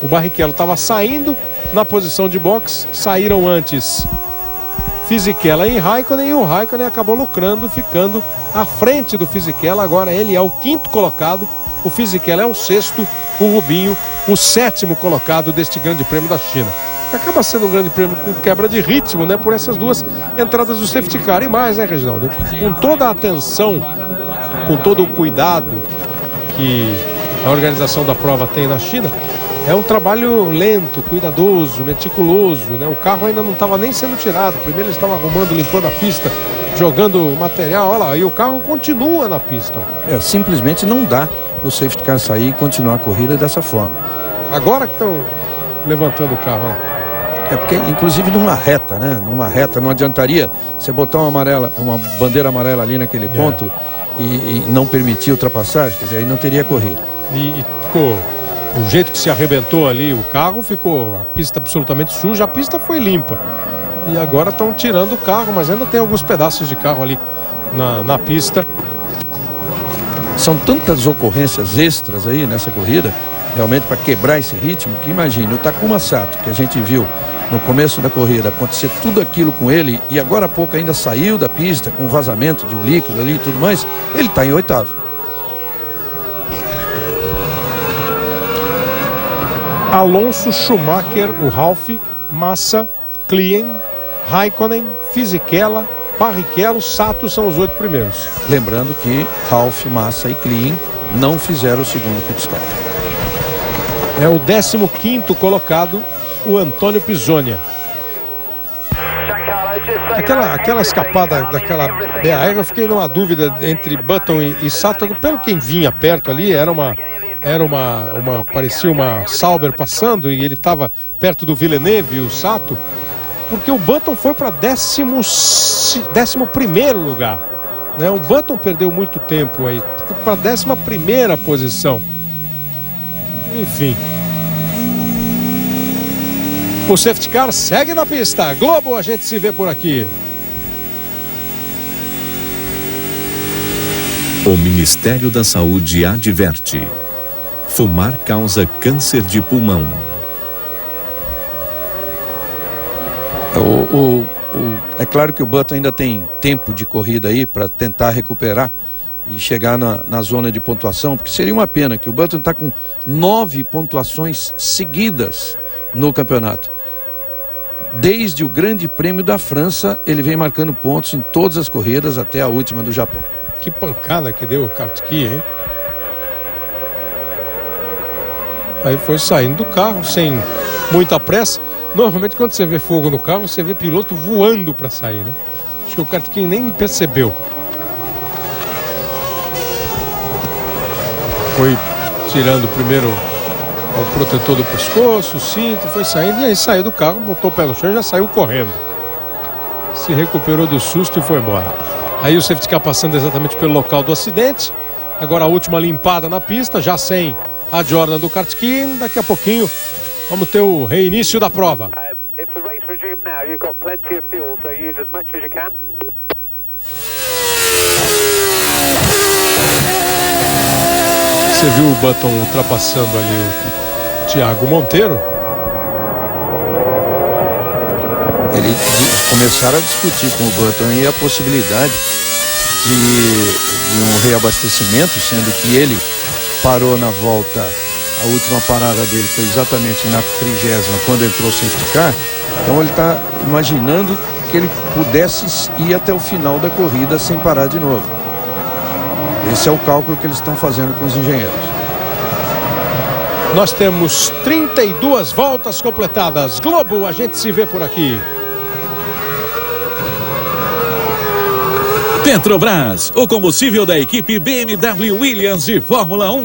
O Barrichello estava saindo na posição de boxe, saíram antes Fisichella e Raikkonen, e o Raikkonen acabou lucrando, ficando à frente do Fisichella. Agora ele é o 5º colocado, o Fisichella é o 6º, o Rubinho o 7º colocado deste Grande Prêmio da China. Acaba sendo um grande prêmio com quebra de ritmo, né, por essas 2 entradas do safety car. E mais, né, Reginaldo? Com toda a atenção com todo o cuidado que a organização da prova tem na China, é um trabalho lento, cuidadoso, meticuloso, né? O carro ainda não estava nem sendo tirado. Primeiro eles estavam arrumando, limpando a pista, jogando material, olha lá, e o carro continua na pista. Simplesmente não dá o safety car sair e continuar a corrida dessa forma. Agora que estão levantando o carro, ó. É porque, inclusive, numa reta, né? Numa reta, não adiantaria você botar uma bandeira amarela ali naquele ponto e não permitir ultrapassagem, quer dizer, aí não teria corrida. E ficou, o jeito que se arrebentou ali o carro, ficou a pista absolutamente suja, a pista foi limpa. E agora estão tirando o carro, mas ainda tem alguns pedaços de carro ali na pista. São tantas ocorrências extras aí nessa corrida, realmente para quebrar esse ritmo, que imagine, o Takuma Sato, que a gente viu no começo da corrida acontecer tudo aquilo com ele, e agora há pouco ainda saiu da pista com vazamento de um líquido ali e tudo mais, ele está em 8º. Alonso, Schumacher, o Ralf, Massa, Klien, Raikkonen, Fisichella, Barrichello, Sato são os 8 primeiros. Lembrando que Ralf, Massa e Klien não fizeram o segundo pit stop. É o 15º colocado, o Antônio Pizzonia. Aquela escapada daquela BAR, eu fiquei numa dúvida entre Button e Sato. Pelo quem vinha perto ali, parecia uma Sauber passando, e ele estava perto do Villeneuve, o Sato, porque o Button foi para 11º lugar, né? O Button perdeu muito tempo aí, para 11ª posição. Enfim. O safety car segue na pista. Globo, a gente se vê por aqui. O Ministério da Saúde adverte: fumar causa câncer de pulmão. É claro que o Button ainda tem tempo de corrida aí para tentar recuperar e chegar na zona de pontuação, porque seria uma pena que o Button está com 9 pontuações seguidas no campeonato. Desde o Grande Prêmio da França, ele vem marcando pontos em todas as corridas até a última do Japão. Que pancada que deu o Kartki, hein? Aí foi saindo do carro sem muita pressa. Normalmente quando você vê fogo no carro, você vê piloto voando para sair, né? Acho que o Kartki nem percebeu. Foi tirando primeiro o protetor do pescoço, o cinto, foi saindo, e aí saiu do carro, botou o pé no chão e já saiu correndo. Se recuperou do susto e foi embora. Aí o safety car passando exatamente pelo local do acidente. Agora a última limpada na pista, já sem a Jordan do Kartki. Daqui a pouquinho vamos ter o reinício da prova. Você viu o Button ultrapassando ali o Thiago Monteiro? Eles começaram a discutir com o Button aí a possibilidade de um reabastecimento, sendo que ele parou na volta, a última parada dele foi exatamente na 30ª, quando entrou o safety car. Então ele está imaginando que ele pudesse ir até o final da corrida sem parar de novo. Esse é o cálculo que eles estão fazendo com os engenheiros. Nós temos 32 voltas completadas. Globo, a gente se vê por aqui. Petrobras, o combustível da equipe BMW Williams e Fórmula 1.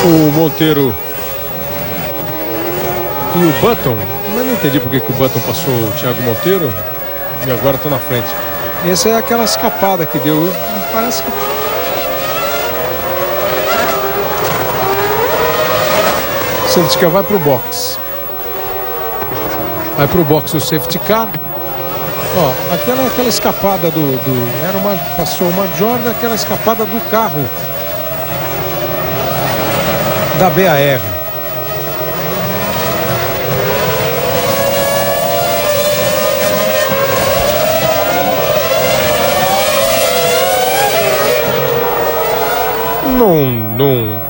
O Monteiro e o Button, mas não entendi porque que o Button passou o Thiago Monteiro e agora está na frente. Essa é aquela escapada que deu, parece que... O safety car vai para o box. Vai para o box o safety car. Ó, aquela escapada passou uma Jordan, aquela escapada do carro da BAR. Não.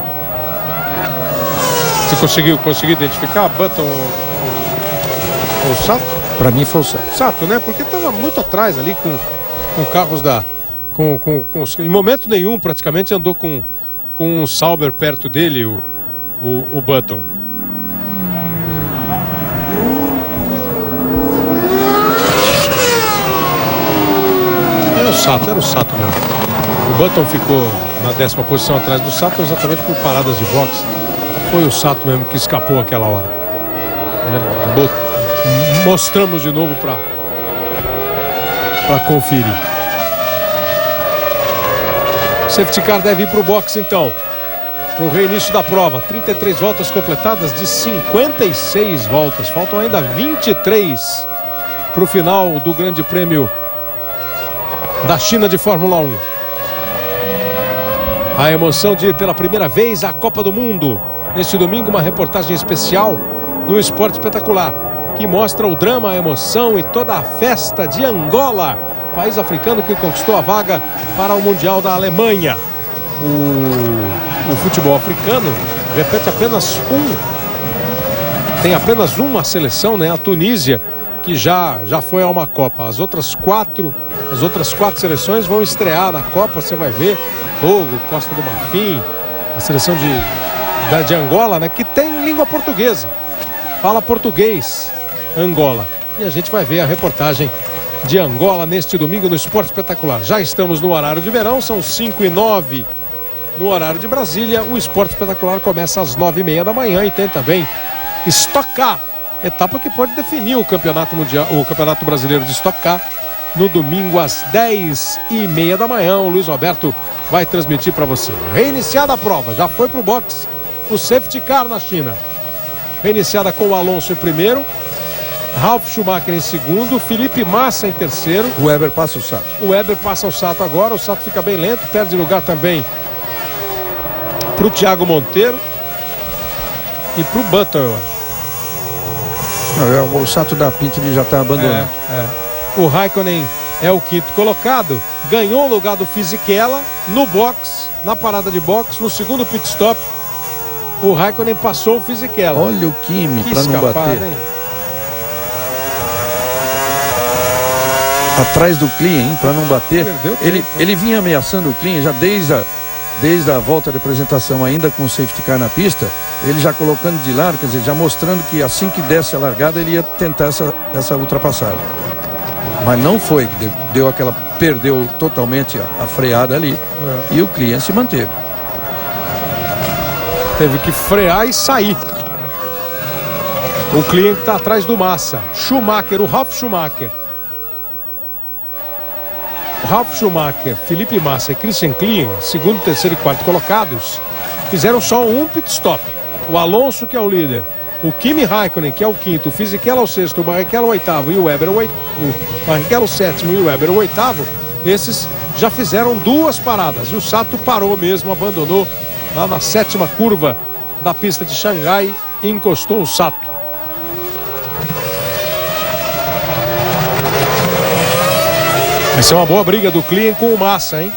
Você conseguiu identificar Button ou Sato? Para mim foi o Sato. Sato, né? Porque estava muito atrás ali com carros da... em momento nenhum praticamente andou com um Sauber perto dele, o Button. Era o Sato mesmo. O Button ficou na 10ª posição atrás do Sato exatamente por paradas de boxe. Foi o Sato mesmo que escapou aquela hora. Mostramos de novo para conferir. Safety car deve ir para o boxe então, para o reinício da prova. 33 voltas completadas de 56 voltas. Faltam ainda 23 para o final do Grande Prêmio da China de Fórmula 1. A emoção de ir pela primeira vez à Copa do Mundo. Neste domingo, uma reportagem especial no Esporte Espetacular, que mostra o drama, a emoção e toda a festa de Angola, país africano que conquistou a vaga para o Mundial da Alemanha. O futebol africano repete tem apenas uma seleção, né? A Tunísia, que já foi a uma Copa. As outras quatro seleções vão estrear na Copa, você vai ver. Togo, Costa do Marfim, a seleção de Angola, né? Que tem língua portuguesa. Fala português, Angola. E a gente vai ver a reportagem de Angola neste domingo no Esporte Espetacular. Já estamos no horário de verão, são 5h09 no horário de Brasília. O Esporte Espetacular começa às 9h30 da manhã e tem também Stock Car, etapa que pode definir o campeonato mundial, o campeonato brasileiro de Stock Car, no domingo às 10h30 da manhã. O Luiz Roberto vai transmitir para você. Reiniciada a prova, já foi para o box o Safety Car na China. Reiniciada com o Alonso em primeiro, Ralf Schumacher em segundo, Felipe Massa em terceiro. O Weber passa o Sato. O Weber passa o Sato agora, o Sato fica bem lento, perde lugar também para o Thiago Monteiro e para o Button, eu acho. O Sato da pinta ele já está abandonando. O Raikkonen é o quinto colocado, ganhou o lugar do Fisichella no box, na parada de box, no segundo pit stop. O Raikkonen passou o Fisichella. Olha o Kimi para não bater. Hein? Atrás do Klein, para não bater. Ele vinha ameaçando o Klein já desde a volta de apresentação, ainda com o safety car na pista, ele já colocando de lado, quer dizer, já mostrando que assim que desse a largada ele ia tentar essa ultrapassagem. Mas não foi, perdeu totalmente a freada ali e o Klein se manteve. Teve que frear e sair. O Klein está atrás do Massa. O Ralf Schumacher. Ralf Schumacher, Felipe Massa e Christian Klein, segundo, terceiro e quarto colocados, fizeram só um pit stop. O Alonso, que é o líder, o Kimi Raikkonen, que é o quinto, o Fisichella o sexto, o Barrichello o oitavo e o Weber o Barrichello o sétimo e o Weber o oitavo, esses já fizeram duas paradas. E o Sato parou mesmo, abandonou lá na 7ª curva da pista de Xangai e encostou o Sato. Vai ser uma boa briga do Klein com o Massa, hein?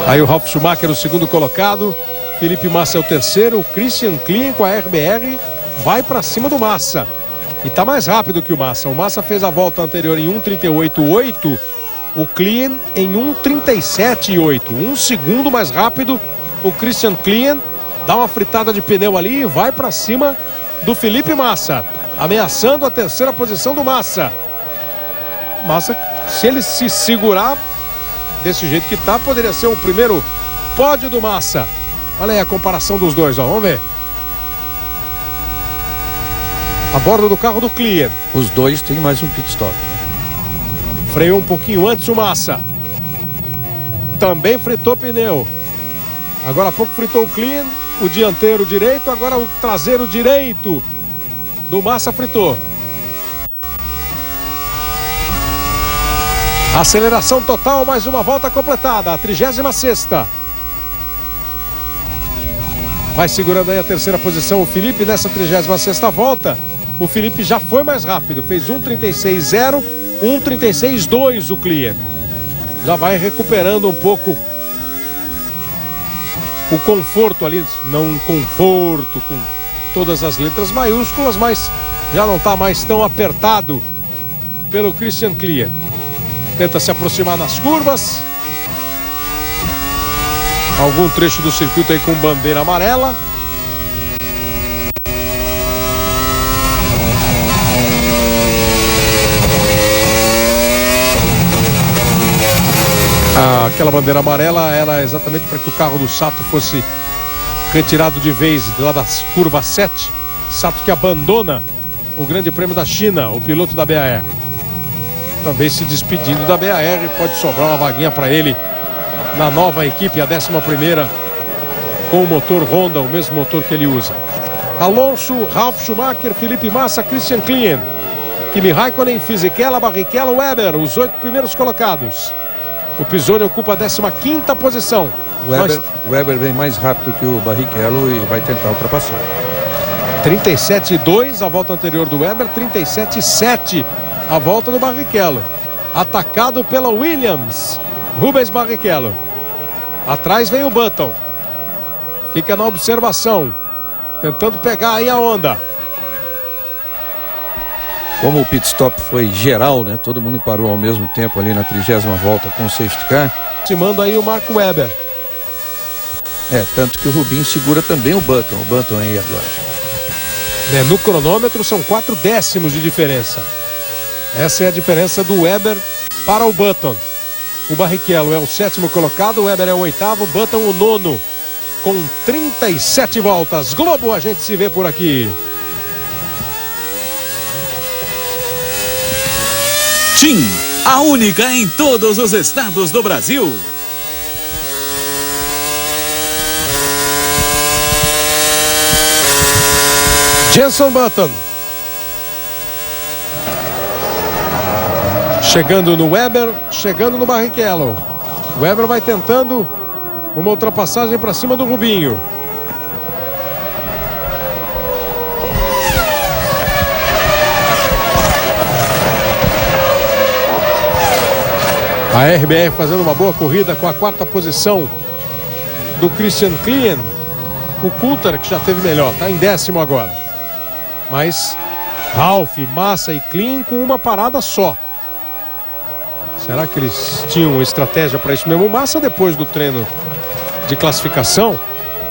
Aí o Ralf Schumacher, o segundo colocado. Felipe Massa é o terceiro. O Christian Klein com a RBR vai para cima do Massa. E tá mais rápido que o Massa. O Massa fez a volta anterior em 1:38.8. O Klein em 1:37.8. Um segundo mais rápido. O Christian Klein dá uma fritada de pneu ali e vai para cima do Felipe Massa, ameaçando a terceira posição do Massa. Massa, se ele se segurar desse jeito que tá, poderia ser o primeiro pódio do Massa. Olha aí a comparação dos dois, ó, vamos ver. A borda do carro do Klein. Os dois têm mais um pit stop. Freou um pouquinho antes o Massa. Também fritou pneu. Agora há pouco fritou o Klein, o dianteiro direito, agora o traseiro direito do Massa fritou. Aceleração total, mais uma volta completada, a 36ª. Vai segurando aí a terceira posição o Felipe nessa 36ª volta. o Felipe já foi mais rápido, fez 1:36.0, 1:36.2 o Klien. Já vai recuperando um pouco o conforto ali, não um conforto com todas as letras maiúsculas, mas já não está mais tão apertado pelo Christian Klien. Tenta se aproximar nas curvas. Algum trecho do circuito aí com bandeira amarela. Aquela bandeira amarela era exatamente para que o carro do Sato fosse retirado de vez lá das curvas 7. Sato que abandona o Grande Prêmio da China, o piloto da BAR. Também se despedindo da BAR, pode sobrar uma vaguinha para ele na nova equipe, a 11ª, com o motor Honda, o mesmo motor que ele usa. Alonso, Ralf Schumacher, Felipe Massa, Christian Klien, Kimi Raikkonen, Fisichella, Barrichello, Weber, os 8 primeiros colocados. O Pisoni ocupa a 15ª posição. Weber vem mais rápido que o Barrichello e vai tentar ultrapassar. 37.2 a volta anterior do Weber, 37.7 a volta do Barrichello. Atacado pela Williams, Rubens Barrichello. Atrás vem o Button. Fica na observação, tentando pegar aí a onda. Como o pit stop foi geral, né? Todo mundo parou ao mesmo tempo ali na 30ª volta com o safety car. Aproximando aí o Mark Webber. Tanto que o Rubinho segura também o Button aí agora. No cronômetro são 4 décimos de diferença. Essa é a diferença do Webber para o Button. O Barrichello é o 7º colocado, o Webber é o 8º, o Button o 9º, com 37 voltas. Globo, a gente se vê por aqui. TIM, a única em todos os estados do Brasil. Jenson Button. Chegando no Webber, chegando no Barrichello. O Webber vai tentando uma ultrapassagem para cima do Rubinho. A RBR fazendo uma boa corrida com a 4ª posição do Christian Klien. O Coulter, que já teve melhor, está em 10º agora. Mas Ralf, Massa e Klien com uma parada só. Será que eles tinham estratégia para isso mesmo? O Massa, depois do treino de classificação,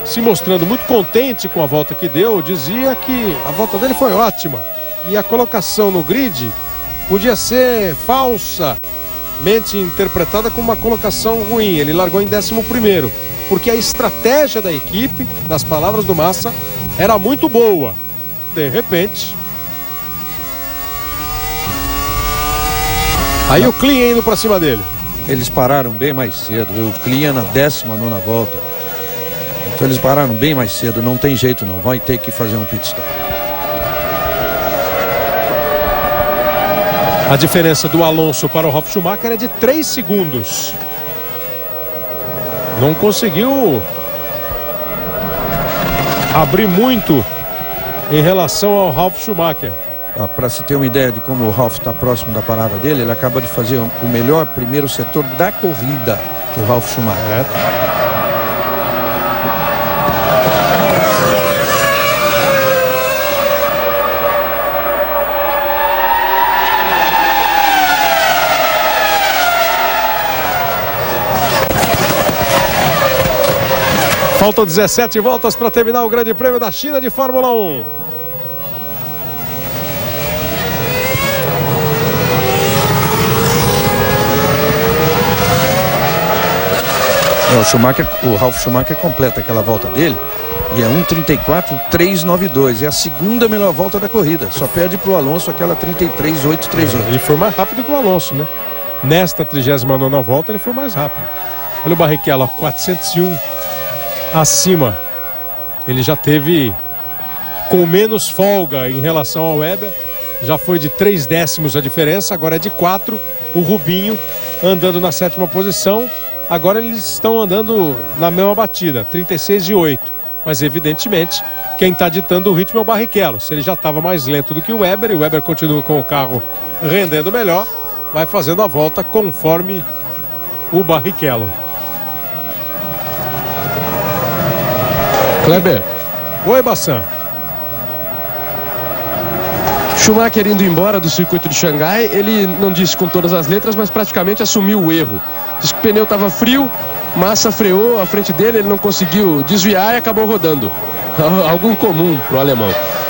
se mostrando muito contente com a volta que deu, dizia que a volta dele foi ótima. E a colocação no grid podia ser falsamente interpretada como uma colocação ruim. Ele largou em 11º, porque a estratégia da equipe, das palavras do Massa, era muito boa. De repente, aí o Klien indo para cima dele. Eles pararam bem mais cedo. O Klien na 19ª volta. Então eles pararam bem mais cedo. Não tem jeito não. Vai ter que fazer um pit stop. A diferença do Alonso para o Ralf Schumacher é de 3 segundos. Não conseguiu abrir muito em relação ao Ralf Schumacher. Para se ter uma ideia de como o Ralf está próximo da parada dele, ele acaba de fazer o melhor primeiro setor da corrida, o Ralf Schumacher. Faltam 17 voltas para terminar o Grande Prêmio da China de Fórmula 1. O Ralf Schumacher completa aquela volta dele e é 1:34.392. É a segunda melhor volta da corrida. Só perde para o Alonso aquela 33.838. Ele foi mais rápido que o Alonso, né? Nesta 39ª volta ele foi mais rápido. Olha o Barrichello, 401 acima. Ele já teve com menos folga em relação ao Webber. Já foi de 3 décimos a diferença, agora é de 4. O Rubinho andando na 7ª posição. Agora eles estão andando na mesma batida, 36.8. Mas evidentemente quem está ditando o ritmo é o Barrichello. Se ele já estava mais lento do que o Weber, e o Weber continua com o carro rendendo melhor, vai fazendo a volta conforme o Barrichello. Kleber. Oi, Bassan. Schumacher indo embora do circuito de Xangai, ele não disse com todas as letras, mas praticamente assumiu o erro. Disse que o pneu estava frio, Massa freou à frente dele, ele não conseguiu desviar e acabou rodando. Algo incomum para o alemão.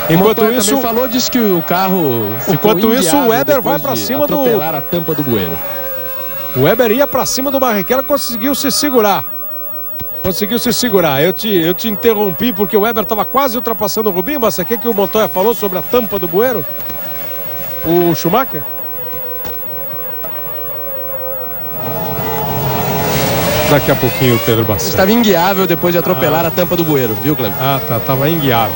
Enquanto isso, também falou, disse que o carro ficou enquanto isso, o Weber vai para cima do... a tampa do bueiro. O Weber ia para cima do Barrichello, conseguiu se segurar. Eu te interrompi porque o Weber estava quase ultrapassando o Rubinho. Mas o que o Montoya falou sobre a tampa do bueiro? O Schumacher? Daqui a pouquinho o Pedro Bassan. Estava inguiável depois de atropelar a tampa do bueiro, viu, Cleber? Tá, estava inguiável.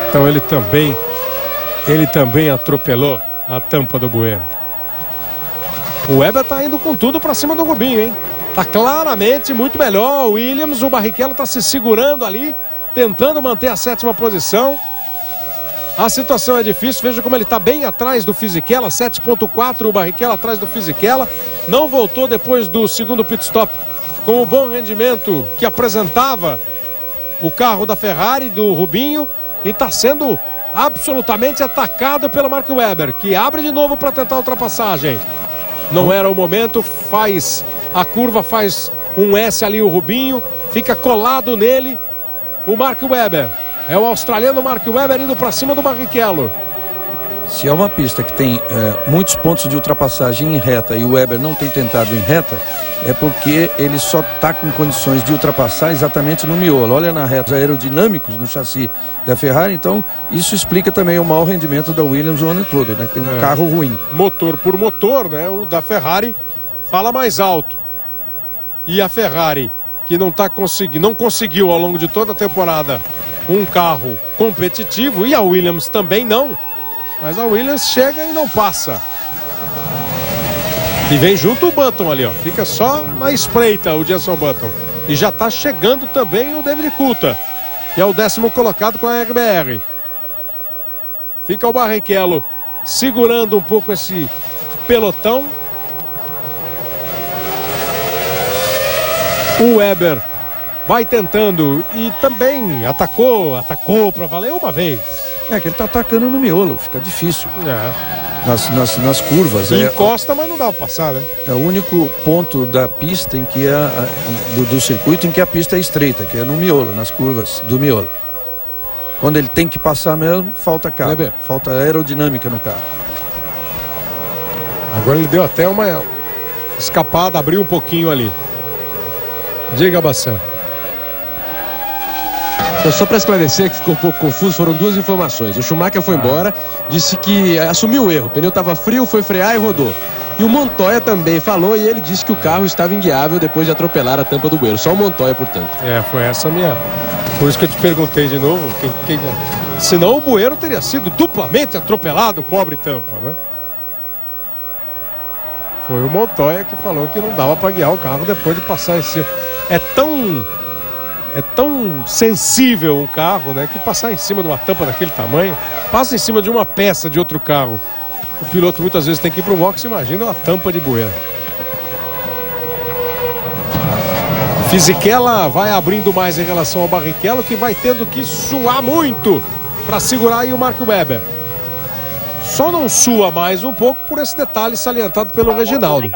Então ele também atropelou a tampa do bueiro. O Weber tá indo com tudo para cima do Rubinho, hein? Tá claramente muito melhor o Williams. O Barrichello tá se segurando ali, tentando manter a 7ª posição. A situação é difícil, veja como ele tá bem atrás do Fisichella, 7.4 o Barrichello atrás do Fisichella. Não voltou depois do segundo pit stop com o bom rendimento que apresentava o carro da Ferrari, do Rubinho, e está sendo absolutamente atacado pelo Mark Webber, que abre de novo para tentar a ultrapassagem. Não era o momento, faz a curva, faz um S ali o Rubinho, fica colado nele o Mark Webber. É o australiano Mark Webber indo para cima do Barrichello. Se é uma pista que tem muitos pontos de ultrapassagem em reta e o Webber não tem tentado em reta, é porque ele só está com condições de ultrapassar exatamente no miolo. Olha na reta, aerodinâmicos no chassi da Ferrari, então isso explica também o mau rendimento da Williams o ano todo, né? Tem um carro ruim. Motor por motor, né? O da Ferrari fala mais alto. E a Ferrari, que não conseguiu ao longo de toda a temporada um carro competitivo, e a Williams também não. Mas a Williams chega e não passa. E vem junto o Button ali, ó. Fica só na espreita o Jenson Button. E já está chegando também o David Coulthard, que é o 10º colocado com a RBR. Fica o Barrichello segurando um pouco esse pelotão. O Webber vai tentando e também atacou para valer uma vez. É que ele tá atacando no miolo, fica difícil. Nas curvas. Encosta, mas não dá para passar, né? É o único ponto da pista em que do circuito em que a pista é estreita, que é no miolo, nas curvas do miolo. Quando ele tem que passar mesmo, falta carro, falta aerodinâmica no carro. Agora ele deu até uma escapada, abriu um pouquinho ali. Diga, Bassan. Só para esclarecer, que ficou um pouco confuso, foram duas informações. O Schumacher foi embora, disse que assumiu o erro. O pneu estava frio, foi frear e rodou. E o Montoya também falou, e ele disse que o carro estava inguiável depois de atropelar a tampa do bueiro. Só o Montoya, portanto. Foi essa minha... Por isso que eu te perguntei de novo. Senão o bueiro teria sido duplamente atropelado, pobre tampa, né? Foi o Montoya que falou que não dava para guiar o carro depois de passar em cima. É tão sensível um carro, né, que passar em cima de uma tampa daquele tamanho, passa em cima de uma peça de outro carro. O piloto muitas vezes tem que ir para o box, imagina uma tampa de bueiro. Fisichella vai abrindo mais em relação ao Barrichello, que vai tendo que suar muito para segurar aí o Mark Webber. Só não sua mais um pouco por esse detalhe salientado pelo Reginaldo.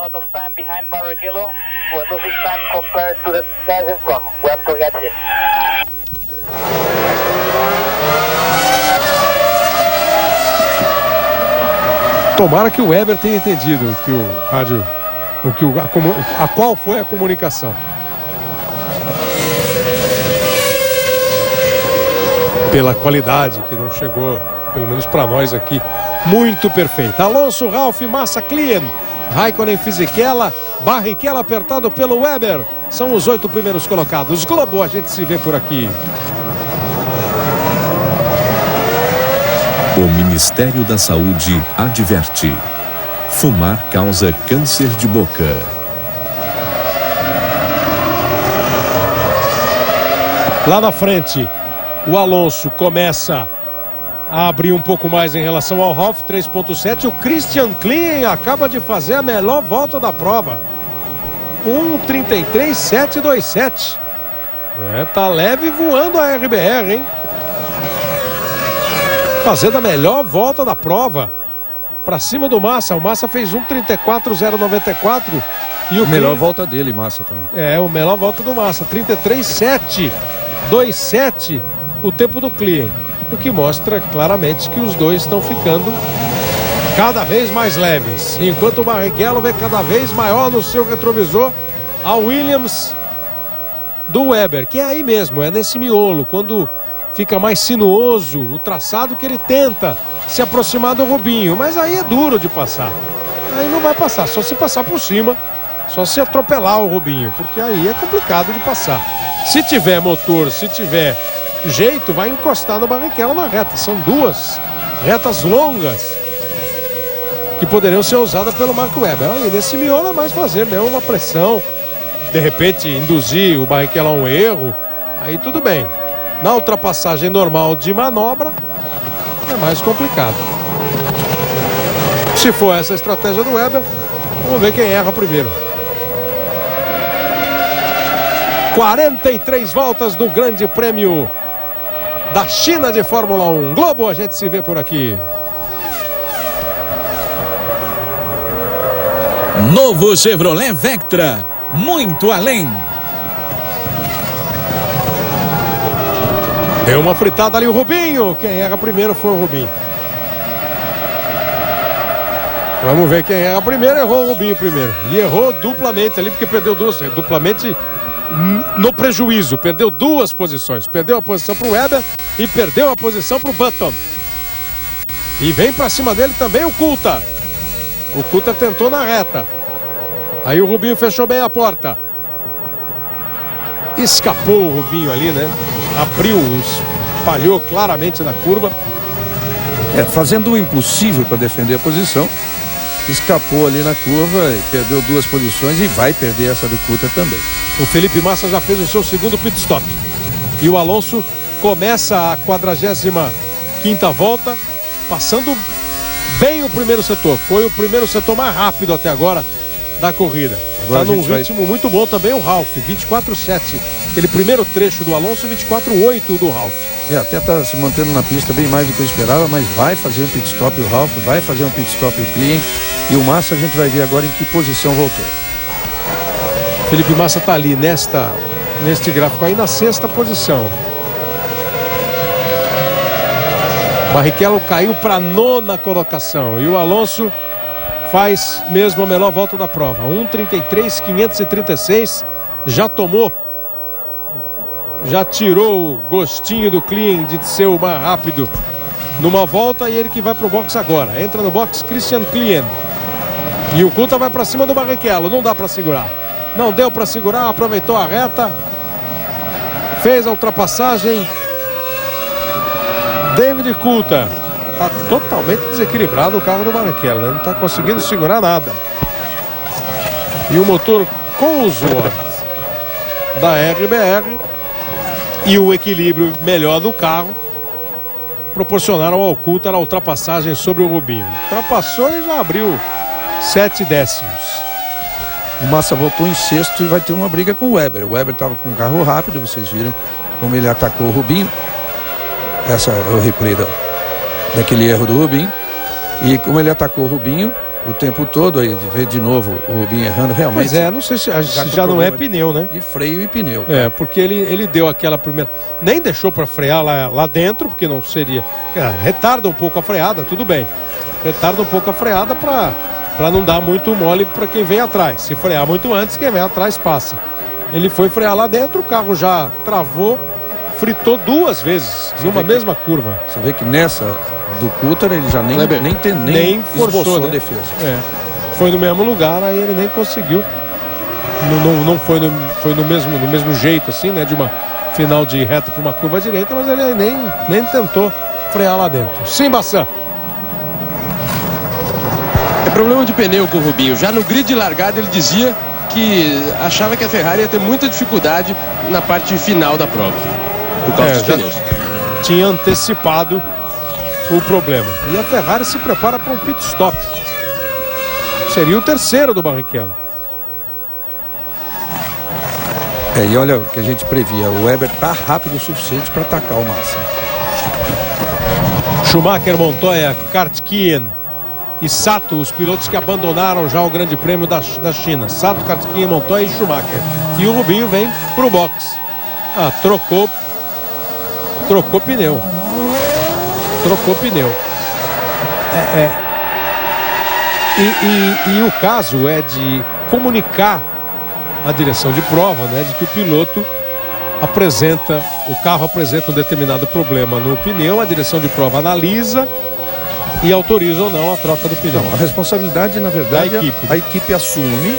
Tomara que o Webber tenha entendido que o rádio, qual foi a comunicação. Pela qualidade que não chegou, pelo menos para nós aqui, muito perfeita. Alonso, Ralf, Massa, Klien, Raikkonen, Fisichella, Barrichello apertado pelo Webber. São os 8 primeiros colocados. Globo, a gente se vê por aqui. O Ministério da Saúde adverte: fumar causa câncer de boca. Lá na frente, o Alonso começa a abrir um pouco mais em relação ao Ralf, 3.7. O Christian Klien acaba de fazer a melhor volta da prova, 1:33.727. Tá leve voando a RBR, hein? Fazendo a melhor volta da prova pra cima do Massa. O Massa fez 1:34.094 e o melhor volta dele, Massa também. O melhor volta do Massa, 33.727 o tempo do Klien, o que mostra claramente que os dois estão ficando cada vez mais leves, enquanto o Barrichello vê cada vez maior no seu retrovisor a Williams do Webber, que é aí mesmo, é nesse miolo, quando fica mais sinuoso o traçado, que ele tenta se aproximar do Rubinho, mas aí é duro de passar, aí não vai passar, só se passar por cima, só se atropelar o Rubinho, porque aí é complicado de passar. Se tiver motor, se tiver jeito, vai encostar no Barrichello na reta. São duas retas longas que poderiam ser usadas pelo Marco Webber. Aí nesse miolo é mais fazer mesmo uma pressão, de repente induzir o Barrichello a um erro, aí tudo bem. Na ultrapassagem normal de manobra é mais complicado. Se for essa a estratégia do Webber, vamos ver quem erra primeiro. 43 voltas do Grande Prêmio da China de Fórmula 1. Globo, a gente se vê por aqui. Novo Chevrolet Vectra, muito além. Deu uma fritada ali o Rubinho. Quem erra primeiro foi o Rubinho. Vamos ver quem erra primeiro. Errou o Rubinho primeiro. E errou duplamente ali, porque perdeu duas. Duplamente no prejuízo. Perdeu duas posições. Perdeu a posição para o Webber e perdeu a posição para o Button. E vem para cima dele também o Coulthard. O Coulthard tentou na reta. Aí o Rubinho fechou bem a porta. Escapou o Rubinho ali, né? Abriu, espalhou claramente na curva. Fazendo o impossível para defender a posição. Escapou ali na curva e perdeu duas posições e vai perder essa do Coulthard também. O Felipe Massa já fez o seu segundo pit stop. E o Alonso começa a 45ª volta, passando bem o primeiro setor. Foi o primeiro setor mais rápido até agora da corrida. Está num ritmo muito bom também o Ralf, 24.7. Aquele primeiro trecho do Alonso, 24.8 do Ralf. Até está se mantendo na pista bem mais do que eu esperava, mas vai fazer um pit stop o Ralf, vai fazer um pit stop o Klien. E o Massa a gente vai ver agora em que posição voltou. Felipe Massa está ali neste gráfico aí na 6ª posição. Barrichello caiu para a 9ª colocação e o Alonso faz mesmo a melhor volta da prova, 1:33.536. Já tirou o gostinho do Klien de ser o mais rápido numa volta, e ele que vai pro box agora. Entra no box Christian Klien e o Coulthard vai para cima do Barrichello. Não dá para segurar, não deu para segurar, aproveitou a reta, fez a ultrapassagem. David Coulthard está totalmente desequilibrado o carro do Barrichello, né? Não está conseguindo segurar nada. E o motor Cosworth da RBR e o equilíbrio melhor do carro proporcionaram ao Coulthard a ultrapassagem sobre o Rubinho. Ultrapassou e já abriu 7 décimos. O Massa voltou em 6º e vai ter uma briga com o Webber. O Webber estava com um carro rápido, vocês viram como ele atacou o Rubinho. Essa é o replay daquele erro do Rubinho. E como ele atacou o Rubinho o tempo todo, aí vê de novo o Rubinho errando realmente. Pois não sei se já não é pneu, né? De freio e pneu. Porque ele deu aquela primeira... Nem deixou para frear lá dentro, porque não seria... retarda um pouco a freada, tudo bem. Retarda um pouco a freada para não dar muito mole para quem vem atrás. Se frear muito antes, quem vem atrás passa. Ele foi frear lá dentro, o carro já travou, fritou duas vezes numa mesma curva. Você vê que nessa do Coulthard ele já nem forçou, né? A defesa. Foi no mesmo lugar, aí ele nem conseguiu. Não foi no mesmo jeito assim, né? De uma final de reta para uma curva direita, mas ele nem tentou frear lá dentro. Sim, Bassan. É problema de pneu com o Rubinho. Já no grid de largada ele dizia que achava que a Ferrari ia ter muita dificuldade na parte final da prova. por causa dos pneus. Tinha antecipado o problema. E a Ferrari se prepara para um pit stop. Seria o terceiro do Barrichello. E olha o que a gente previa. O Weber está rápido o suficiente para atacar o Massa. Schumacher, Montoya, Kartkeyen e Sato, os pilotos que abandonaram já o Grande Prêmio da China. Sato, Kartkeyen, Montoya e Schumacher. E o Rubinho vem pro box. Trocou pneu. Trocou pneu. E o caso é de comunicar a direção de prova, né, de que o piloto o carro apresenta um determinado problema no pneu, a direção de prova analisa e autoriza ou não a troca do pneu. Não, a responsabilidade, na verdade, a equipe assume.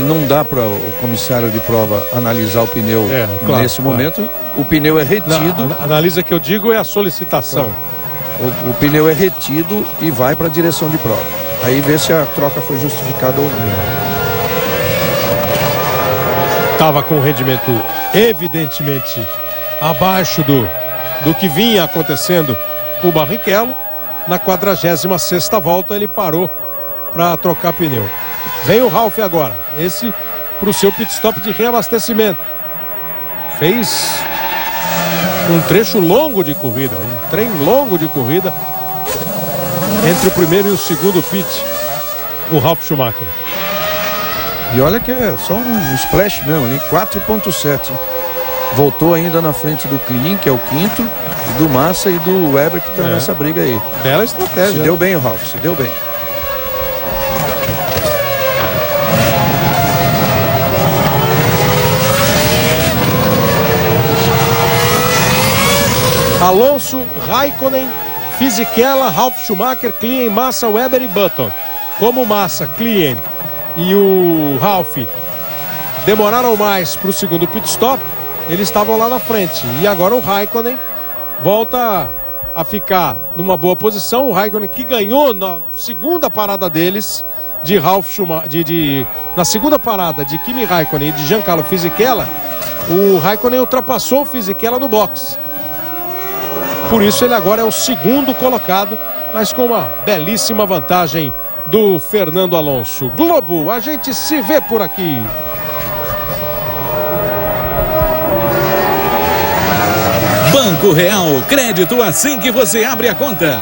Não dá para o comissário de prova analisar o pneu nesse momento. O pneu é retido. Não, analisa que eu digo é a solicitação. O pneu é retido e vai para a direção de prova. Aí vê se a troca foi justificada ou não. Estava com o rendimento evidentemente abaixo do que vinha acontecendo o Barrichello. Na 46ª volta ele parou para trocar pneu. Vem o Ralf agora, esse para o seu pit stop de reabastecimento. Fez um trecho longo de corrida, um trem longo de corrida entre o primeiro e o segundo pit, o Ralf Schumacher. E olha que é só um splash mesmo, hein? 4.7. Voltou ainda na frente do Klein, que é o quinto, do Massa e do Weber, que está nessa briga aí. Bela estratégia. Se deu bem o Ralf, se deu bem. Alonso, Raikkonen, Fisichella, Ralf Schumacher, Klein, Massa, Weber e Button. Como Massa, Klein e o Ralf demoraram mais para o segundo pit stop, eles estavam lá na frente. E agora o Raikkonen volta a ficar numa boa posição. O Raikkonen que ganhou na segunda parada deles de Ralf Schumacher, na segunda parada de Kimi Raikkonen e de Giancarlo Fisichella, o Raikkonen ultrapassou o Fisichella no box. Por isso ele agora é o segundo colocado, mas com uma belíssima vantagem do Fernando Alonso. Globo, a gente se vê por aqui. Banco Real, crédito assim que você abre a conta.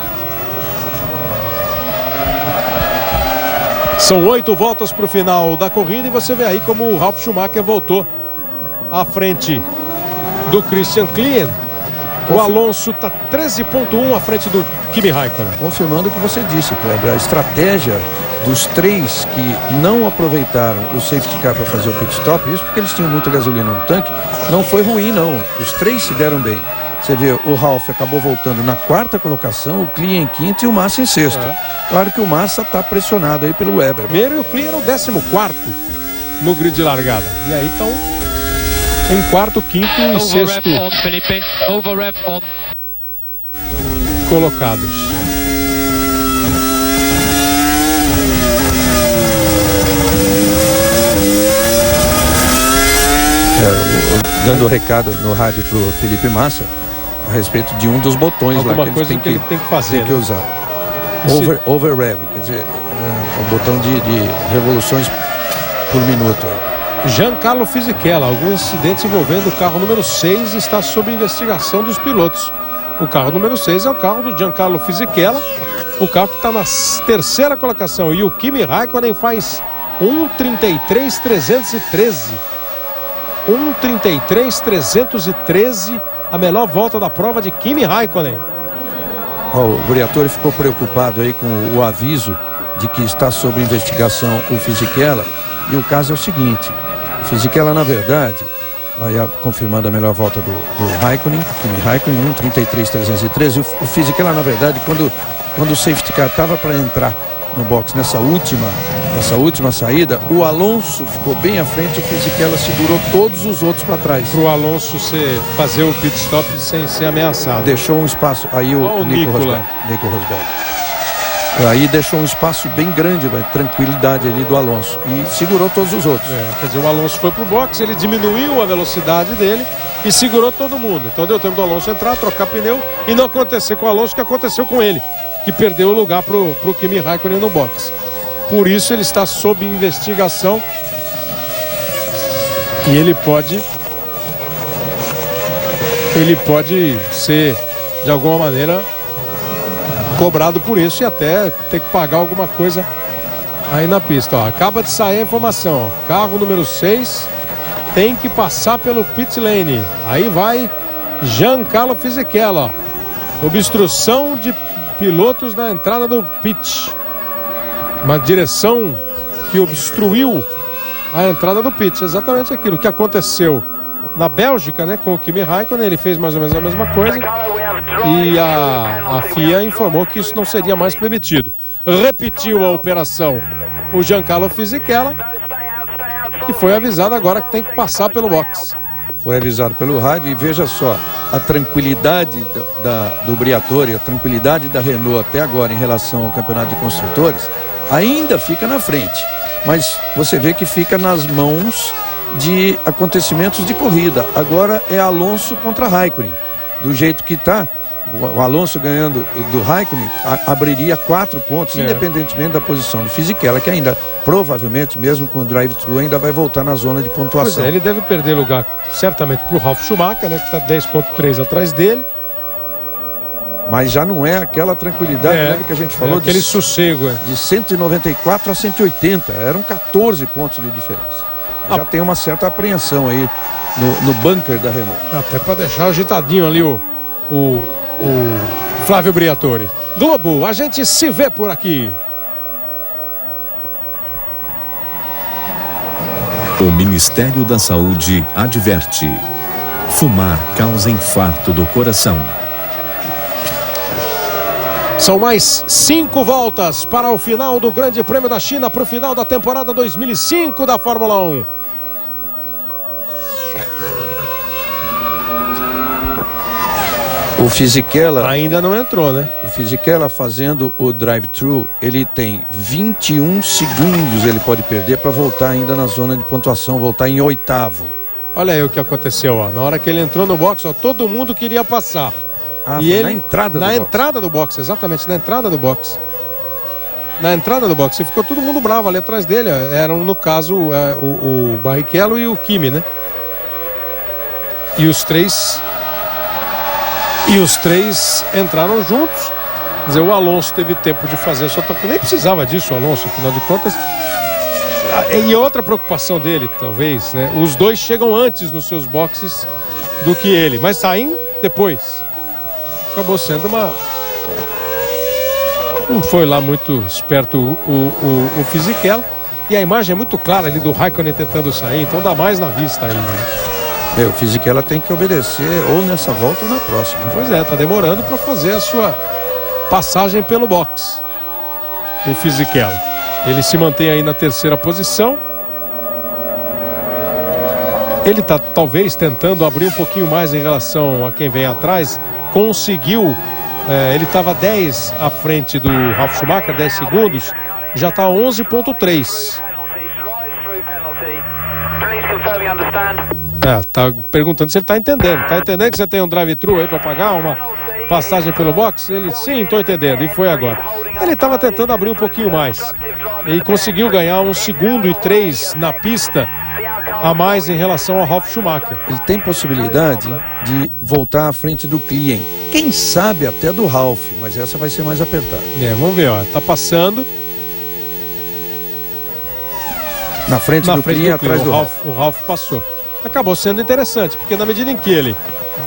São 8 voltas para o final da corrida e você vê aí como o Ralf Schumacher voltou à frente do Christian Klein. O Alonso está 13.1 à frente do Kimi Raikkonen. Confirmando o que você disse, Kleber. A estratégia dos três que não aproveitaram o safety car para fazer o pit stop, isso porque eles tinham muita gasolina no tanque, não foi ruim não. Os três se deram bem. Você vê, o Ralf acabou voltando na 4ª colocação, o Klein em 5º e o Massa em 6º. Claro que o Massa está pressionado aí pelo Weber. Primeiro e o Klein no 14º no grid de largada. E aí estão em 4º, 5º e 6º colocados. Dando recado no rádio pro Felipe Massa a respeito de um dos botões alguma lá que coisa ele tem que fazer, tem que usar. Over rev, quer dizer, o botão de revoluções por minuto. Giancarlo Fisichella, alguns incidentes envolvendo o carro número 6 está sob investigação dos pilotos. O carro número 6 é o carro do Giancarlo Fisichella, o carro que está na 3ª colocação, e o Kimi Raikkonen faz 1:33.313. 1:33.313, a melhor volta da prova de Kimi Raikkonen. O Briatore ficou preocupado aí com o aviso de que está sob investigação o Fisichella, e o caso é o seguinte: o Fisichella, na verdade, aí confirmando a melhor volta do Raikkonen, Kimi Raikkonen, 1:33.313. O Fisichella, na verdade, quando o safety car estava para entrar no box nessa última saída, o Alonso ficou bem à frente, o Fisichella segurou todos os outros para trás. Para o Alonso fazer o pit stop sem ser ameaçado. Deixou um espaço, aí o Nico Rosberg. Aí deixou um espaço bem grande, tranquilidade ali do Alonso, e segurou todos os outros. Quer dizer, o Alonso foi pro box, ele diminuiu a velocidade dele e segurou todo mundo. Então deu tempo do Alonso entrar, trocar pneu e não acontecer com o Alonso o que aconteceu com ele, que perdeu o lugar pro Kimi Raikkonen no box. Por isso ele está sob investigação e ele pode ser de alguma maneira cobrado por isso e até ter que pagar alguma coisa aí na pista. Ó, acaba de sair a informação, ó, carro número 6 tem que passar pelo pit lane. Aí vai Giancarlo Fisichella, obstrução de pilotos na entrada do pit, uma direção que obstruiu a entrada do pit. Exatamente aquilo que aconteceu na Bélgica, né, com o Kimi Raikkonen. Ele fez mais ou menos a mesma coisa e a FIA informou que isso não seria mais permitido. Repetiu a operação o Giancarlo Fisichella e foi avisado agora que tem que passar pelo box. Foi avisado pelo rádio e veja só, a tranquilidade do Briatore, a tranquilidade da Renault até agora em relação ao campeonato de construtores ainda fica na frente, mas você vê que fica nas mãos de acontecimentos de corrida. Agora é Alonso contra Raikkonen. Do jeito que está, o Alonso ganhando do Raikkonen abriria 4 pontos, independentemente da posição do Fisichella, que ainda, provavelmente, mesmo com o drive-thru, ainda vai voltar na zona de pontuação. Pois é, ele deve perder lugar, certamente, para o Ralf Schumacher, né, que está 10,3 atrás dele. Mas já não é aquela tranquilidade que a gente falou. Aquele sossego. De 194 a 180, eram 14 pontos de diferença. Já tem uma certa apreensão aí no bunker da Renault. Até para deixar agitadinho ali o Flávio Briatore. Globo, a gente se vê por aqui. O Ministério da Saúde adverte: fumar causa infarto do coração. São mais 5 voltas para o final do Grande Prêmio da China, para o final da temporada 2005 da Fórmula 1. O Fisichella ainda não entrou, né? O Fisichella fazendo o drive-thru, ele tem 21 segundos, ele pode perder para voltar ainda na zona de pontuação, voltar em 8º. Olha aí o que aconteceu, ó. Na hora que ele entrou no box, ó, todo mundo queria passar. E ele, na entrada do box, exatamente, na entrada do box. Na entrada do box, e ficou todo mundo bravo ali atrás dele. Eram, no caso, o Barrichello e o Kimi, né? E os três entraram juntos. Quer dizer, o Alonso teve tempo de fazer só que nem precisava disso, o Alonso, afinal de contas. E outra preocupação dele, talvez, né? Os dois chegam antes nos seus boxes do que ele, mas saem depois. Acabou sendo não foi lá muito esperto o Fisichella. E a imagem é muito clara ali do Raikkonen tentando sair, então dá mais na vista ainda, né? O Fisichella tem que obedecer ou nessa volta ou na próxima. Pois é, tá demorando para fazer a sua passagem pelo box. O Fisichella. Ele se mantém aí na 3ª posição. Ele está talvez tentando abrir um pouquinho mais em relação a quem vem atrás. Conseguiu, ele estava 10 à frente do Ralf Schumacher, 10 segundos, já está 11,3. Tá perguntando se ele está entendendo. Tá entendendo que você tem um drive-thru aí para pagar uma passagem pelo box? Ele, sim, estou entendendo, e foi agora. Ele estava tentando abrir um pouquinho mais e conseguiu ganhar 1,3 segundos na pista a mais em relação ao Ralf Schumacher. Ele tem possibilidade de voltar à frente do Klien, quem sabe até do Ralf, mas essa vai ser mais apertada. Vamos ver, ó, tá passando na frente do Klien, atrás do Ralf. O Ralf passou. Acabou sendo interessante, porque na medida em que ele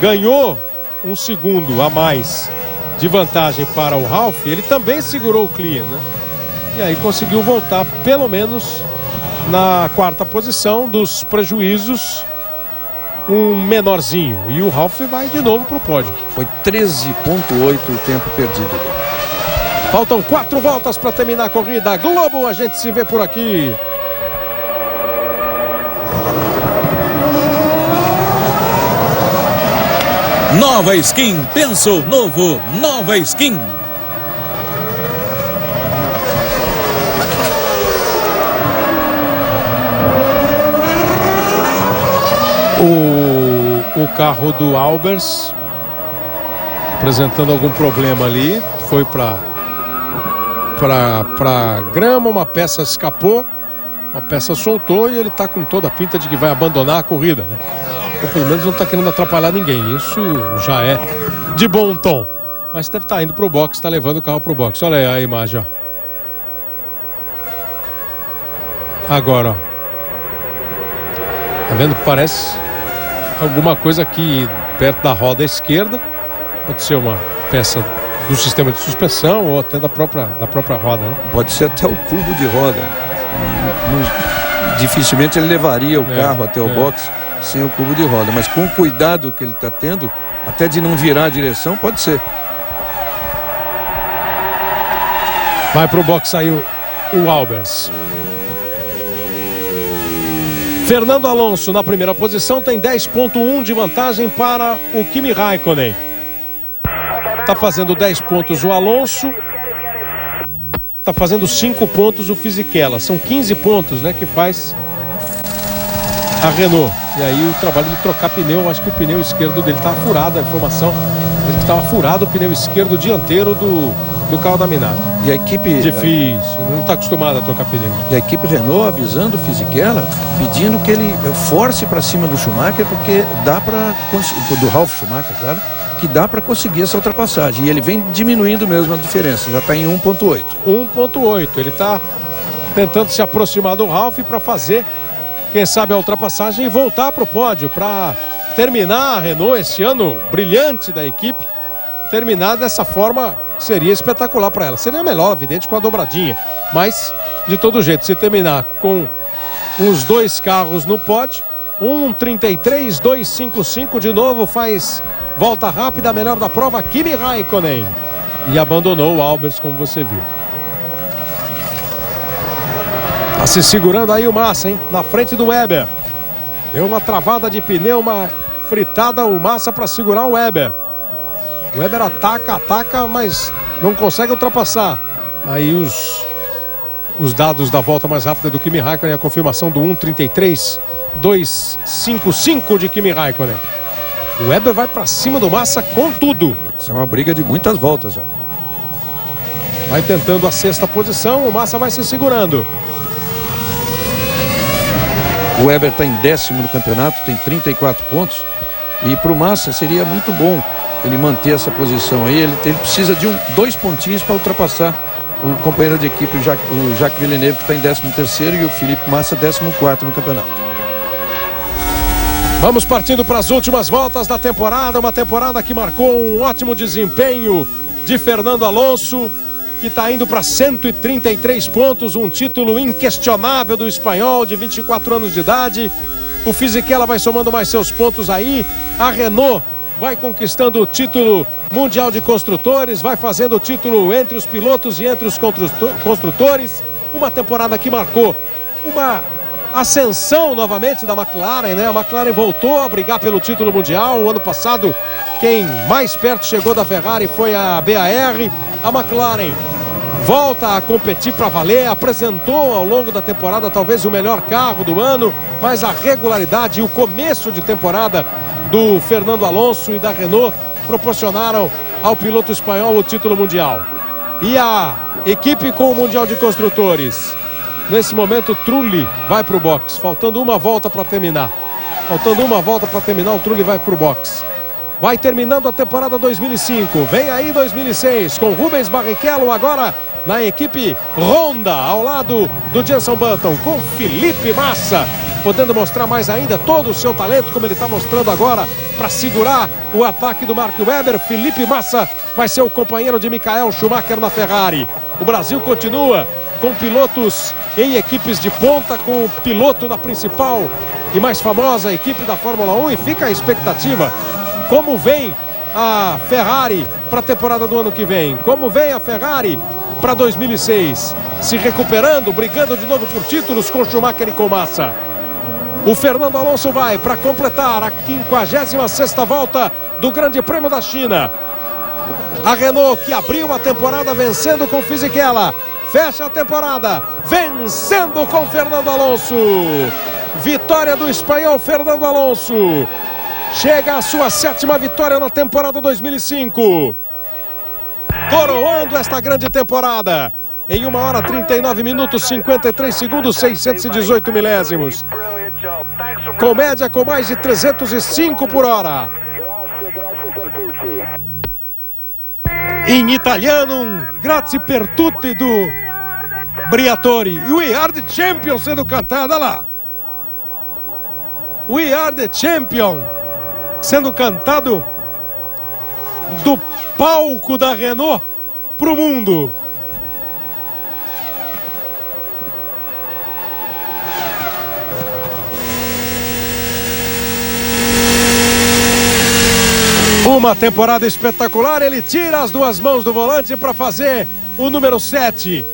ganhou 1 segundo a mais de vantagem para o Ralf, ele também segurou o Klien, né? E aí conseguiu voltar pelo menos na 4ª posição, dos prejuízos um menorzinho, e o Ralf vai de novo para o pódio. Foi 13,8 o tempo perdido. Faltam 4 voltas para terminar a corrida. Globo, a gente se vê por aqui. Nova Skin, pensou novo, Nova Skin. o carro do Albers apresentando algum problema ali. Foi para grama, uma peça escapou, uma peça soltou e ele está com toda a pinta de que vai abandonar a corrida, né? Ou pelo menos não está querendo atrapalhar ninguém. Isso já é de bom tom. Mas deve estar indo para o box, está levando o carro para o box. Olha aí a imagem, ó. Agora, ó. Tá vendo? Parece alguma coisa aqui perto da roda esquerda. Pode ser uma peça do sistema de suspensão ou até da própria roda, né? Pode ser até o cubo de roda. Dificilmente ele levaria o carro até o box sem o cubo de roda, mas com o cuidado que ele está tendo, até de não virar a direção, pode ser. Vai pro box, saiu o Albers. Fernando Alonso na primeira posição tem 10,1 de vantagem para o Kimi Raikkonen. Tá fazendo 10 pontos o Alonso. Tá fazendo 5 pontos o Fisichella. São 15 pontos, né, que faz a Renault. E aí o trabalho de trocar pneu, acho que o pneu esquerdo dele tá furado, a informação é que estava furado o pneu esquerdo dianteiro do carro da Minardi. E a equipe... Difícil, não está acostumado a trocar pneu. E a equipe Renault avisando o Fisichella, pedindo que ele force para cima do Schumacher, porque dá para... do Ralf Schumacher, claro, que dá para conseguir essa ultrapassagem. E ele vem diminuindo mesmo a diferença, já está em 1,8. 1,8, ele está tentando se aproximar do Ralf para fazer, quem sabe, a ultrapassagem e voltar para o pódio, para terminar a Renault esse ano brilhante da equipe, terminar dessa forma seria espetacular para ela. Seria melhor, evidente, com a dobradinha, mas de todo jeito, se terminar com os dois carros no pódio, 1,33, 2,55 de novo, faz volta rápida, a melhor da prova, Kimi Raikkonen, e abandonou o Albers, como você viu. Tá se segurando aí o Massa, hein? Na frente do Weber. Deu uma travada de pneu, uma fritada o Massa para segurar o Weber. O Weber ataca, mas não consegue ultrapassar. Aí os dados da volta mais rápida do Kimi Raikkonen, a confirmação do 1,33, 2,55 de Kimi Raikkonen. O Weber vai para cima do Massa com tudo. Isso é uma briga de muitas voltas já. Vai tentando a sexta posição, o Massa vai se segurando. O Weber está em 10º no campeonato, tem 34 pontos. E para o Massa seria muito bom ele manter essa posição aí. Ele precisa de 2 pontinhos para ultrapassar o companheiro de equipe, o Jacques Villeneuve, que está em 13º, e o Felipe Massa 14º no campeonato. Vamos partindo para as últimas voltas da temporada. Uma temporada que marcou um ótimo desempenho de Fernando Alonso, que está indo para 133 pontos, um título inquestionável do espanhol de 24 anos de idade. O Fisichella vai somando mais seus pontos aí. A Renault vai conquistando o título mundial de construtores, vai fazendo o título entre os pilotos e entre os construtores. Uma temporada que marcou uma ascensão novamente da McLaren, né? A McLaren voltou a brigar pelo título mundial. O ano passado, quem mais perto chegou da Ferrari foi a BAR. A McLaren volta a competir para valer, apresentou ao longo da temporada talvez o melhor carro do ano, mas a regularidade e o começo de temporada do Fernando Alonso e da Renault proporcionaram ao piloto espanhol o título mundial. E a equipe com o Mundial de Construtores, nesse momento Trulli vai para o box, faltando uma volta para terminar. O Trulli vai para o box. Vai terminando a temporada 2005, vem aí 2006 com Rubens Barrichello agora na equipe Honda, ao lado do Jenson Button, com Felipe Massa, podendo mostrar mais ainda todo o seu talento, como ele está mostrando agora, para segurar o ataque do Mark Webber. Felipe Massa vai ser o companheiro de Michael Schumacher na Ferrari. O Brasil continua com pilotos em equipes de ponta, com o piloto na principal e mais famosa equipe da Fórmula 1, e fica a expectativa. Como vem a Ferrari para a temporada do ano que vem? Como vem a Ferrari para 2006? Se recuperando, brigando de novo por títulos com Schumacher e com Massa. O Fernando Alonso vai para completar a 56ª volta do Grande Prêmio da China. A Renault, que abriu a temporada vencendo com Fisichella, fecha a temporada vencendo com Fernando Alonso. Vitória do espanhol Fernando Alonso. chega a sua 7ª vitória na temporada 2005. Coroando esta grande temporada em 1 hora 39 minutos 53 segundos 618 milésimos. Com média com mais de 305 por hora. Em italiano, grazie per tutti do Briatore. We are the champion sendo cantada lá. We are the champion sendo cantado do palco da Renault pro mundo. Uma temporada espetacular. Ele tira as duas mãos do volante para fazer o número 7,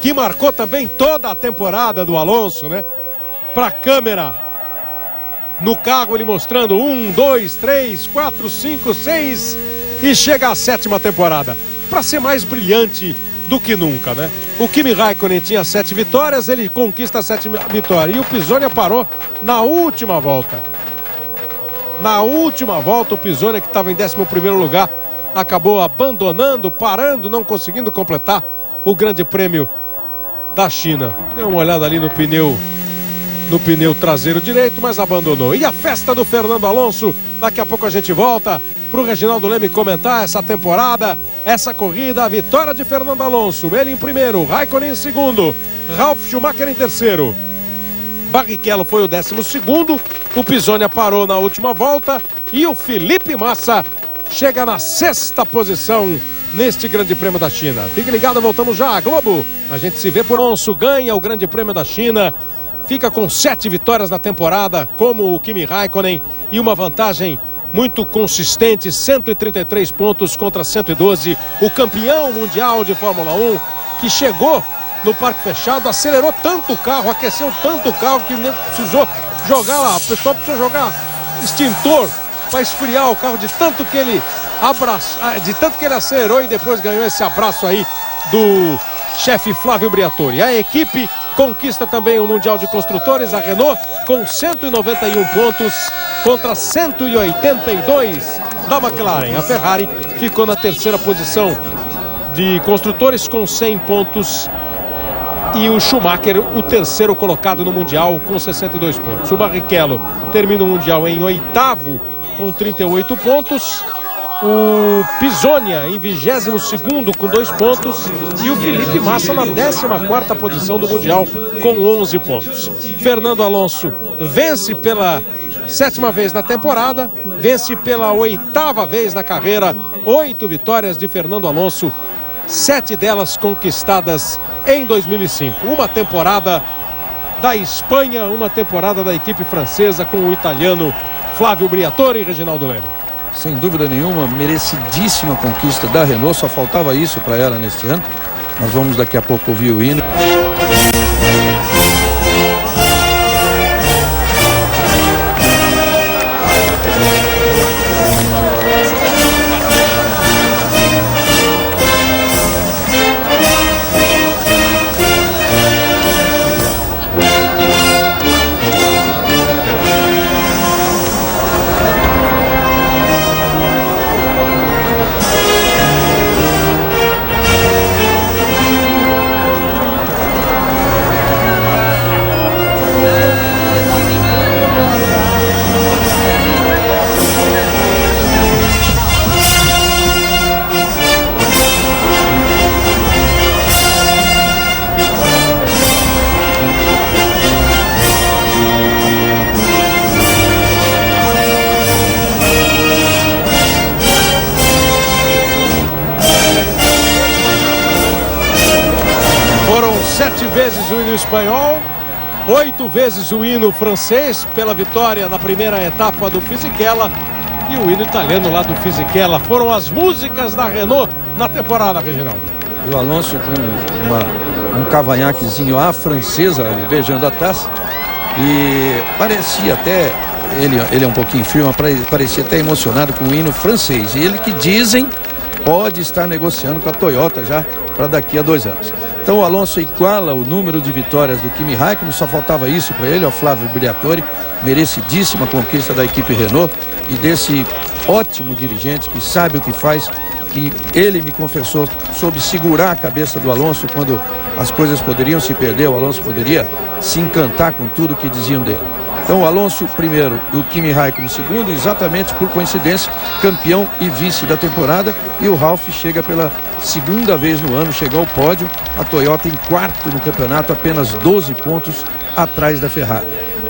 que marcou também toda a temporada do Alonso, né? Para a câmera no carro, ele mostrando 1, 2, 3, 4, 5, 6 e chega à 7ª temporada para ser mais brilhante do que nunca, né? O Kimi Raikkonen tinha 7 vitórias, ele conquista a 7ª vitória, e o Pisonia parou na última volta. Na última volta, o Pisonia, que estava em 11º lugar, acabou abandonando, parando, não conseguindo completar o Grande Prêmio da China. Deu uma olhada ali no pneu traseiro direito, mas abandonou. E a festa do Fernando Alonso, daqui a pouco a gente volta para o Reginaldo Leme comentar essa temporada, essa corrida, a vitória de Fernando Alonso. Ele em primeiro, Raikkonen em segundo, Ralf Schumacher em terceiro. Barrichello foi o 12º, o Pisonia parou na última volta e o Felipe Massa chega na 6ª posição neste Grande Prêmio da China. Fique ligado, voltamos já à Globo. A gente se vê por Alonso, ganha o Grande Prêmio da China, fica com 7 vitórias na temporada, como o Kimi Raikkonen, e uma vantagem muito consistente, 133 pontos contra 112. O campeão mundial de Fórmula 1, que chegou no parque fechado, acelerou tanto o carro, aqueceu tanto o carro, que precisou jogar lá, o pessoal precisou jogar extintor para esfriar o carro, de tanto que ele acelerou, e depois ganhou esse abraço aí do chefe Flávio Briatore. A equipe conquista também o Mundial de Construtores, a Renault, com 191 pontos contra 182 da McLaren. A Ferrari ficou na 3ª posição de construtores com 100 pontos. E o Schumacher, o 3º colocado no Mundial, com 62 pontos. O Barrichello termina o Mundial em 8º, com 38 pontos. O Pisonia em 22º, com 2 pontos. E o Felipe Massa na 14ª posição do Mundial, com 11 pontos. Fernando Alonso vence pela 7ª vez na temporada, vence pela 8ª vez na carreira. 8 vitórias de Fernando Alonso, 7 delas conquistadas em 2005. Uma temporada da Espanha, uma temporada da equipe francesa com o italiano Flávio Briatore e Reginaldo Leme. Sem dúvida nenhuma, merecidíssima conquista da Renault, só faltava isso para ela neste ano. Nós vamos daqui a pouco ouvir o hino. Foram 7 vezes o hino espanhol, 8 vezes o hino francês pela vitória na primeira etapa do Fisichella, e o hino italiano lá do Fisichella. Foram as músicas da Renault na temporada, Reginaldo. O Alonso com um cavanhaquezinho à francesa ali, beijando a taça, e parecia até, ele é um pouquinho frio, mas parecia até emocionado com o hino francês. E ele, que dizem, pode estar negociando com a Toyota já para daqui a 2 anos. Então o Alonso iguala o número de vitórias do Kimi Raikkonen, só faltava isso para ele, ao Flávio Briatore. Merecidíssima conquista da equipe Renault, e desse ótimo dirigente que sabe o que faz, que ele me confessou soube segurar a cabeça do Alonso quando as coisas poderiam se perder, o Alonso poderia se encantar com tudo que diziam dele. Então o Alonso primeiro e o Kimi Raikkonen segundo, exatamente por coincidência, campeão e vice da temporada, e o Ralf chega pela segunda vez no ano, chega ao pódio, a Toyota em quarto no campeonato, apenas 12 pontos atrás da Ferrari.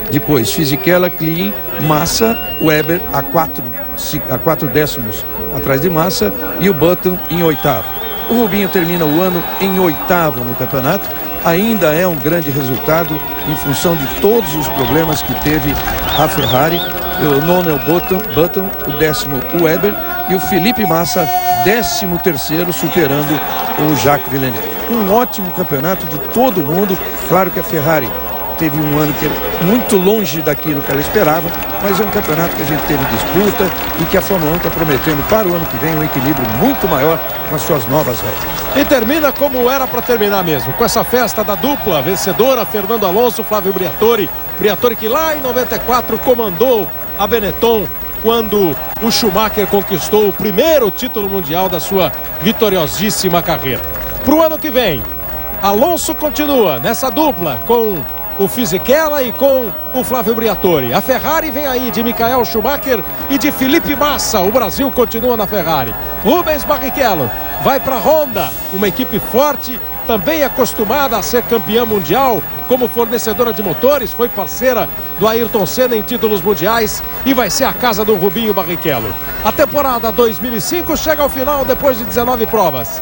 Depois Fisichella, Klein, Massa, Weber a 4 décimos atrás de Massa e o Button em oitavo. O Rubinho termina o ano em oitavo no campeonato, ainda é um grande resultado em função de todos os problemas que teve a Ferrari. O nono é o Button, o décimo o Weber e o Felipe Massa, 13º, superando o Jacques Villeneuve. Um ótimo campeonato de todo mundo. Claro que a Ferrari teve um ano que é muito longe daquilo que ela esperava, mas é um campeonato que a gente teve disputa e que a Fórmula 1 está prometendo para o ano que vem um equilíbrio muito maior com as suas novas regras. E termina como era para terminar mesmo, com essa festa da dupla vencedora, Fernando Alonso, Flávio Briatore. Briatore que lá em 94 comandou a Benetton quando o Schumacher conquistou o primeiro título mundial da sua vitoriosíssima carreira. Para o ano que vem, Alonso continua nessa dupla com o Fisichella e com o Flávio Briatore. A Ferrari vem aí de Michael Schumacher e de Felipe Massa. O Brasil continua na Ferrari. Rubens Barrichello vai para a Honda, uma equipe forte, também acostumada a ser campeã mundial como fornecedora de motores, foi parceira do Ayrton Senna em títulos mundiais e vai ser a casa do Rubinho Barrichello. A temporada 2005 chega ao final depois de 19 provas.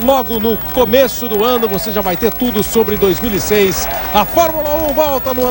Logo no começo do ano você já vai ter tudo sobre 2006. A Fórmula 1 volta no ano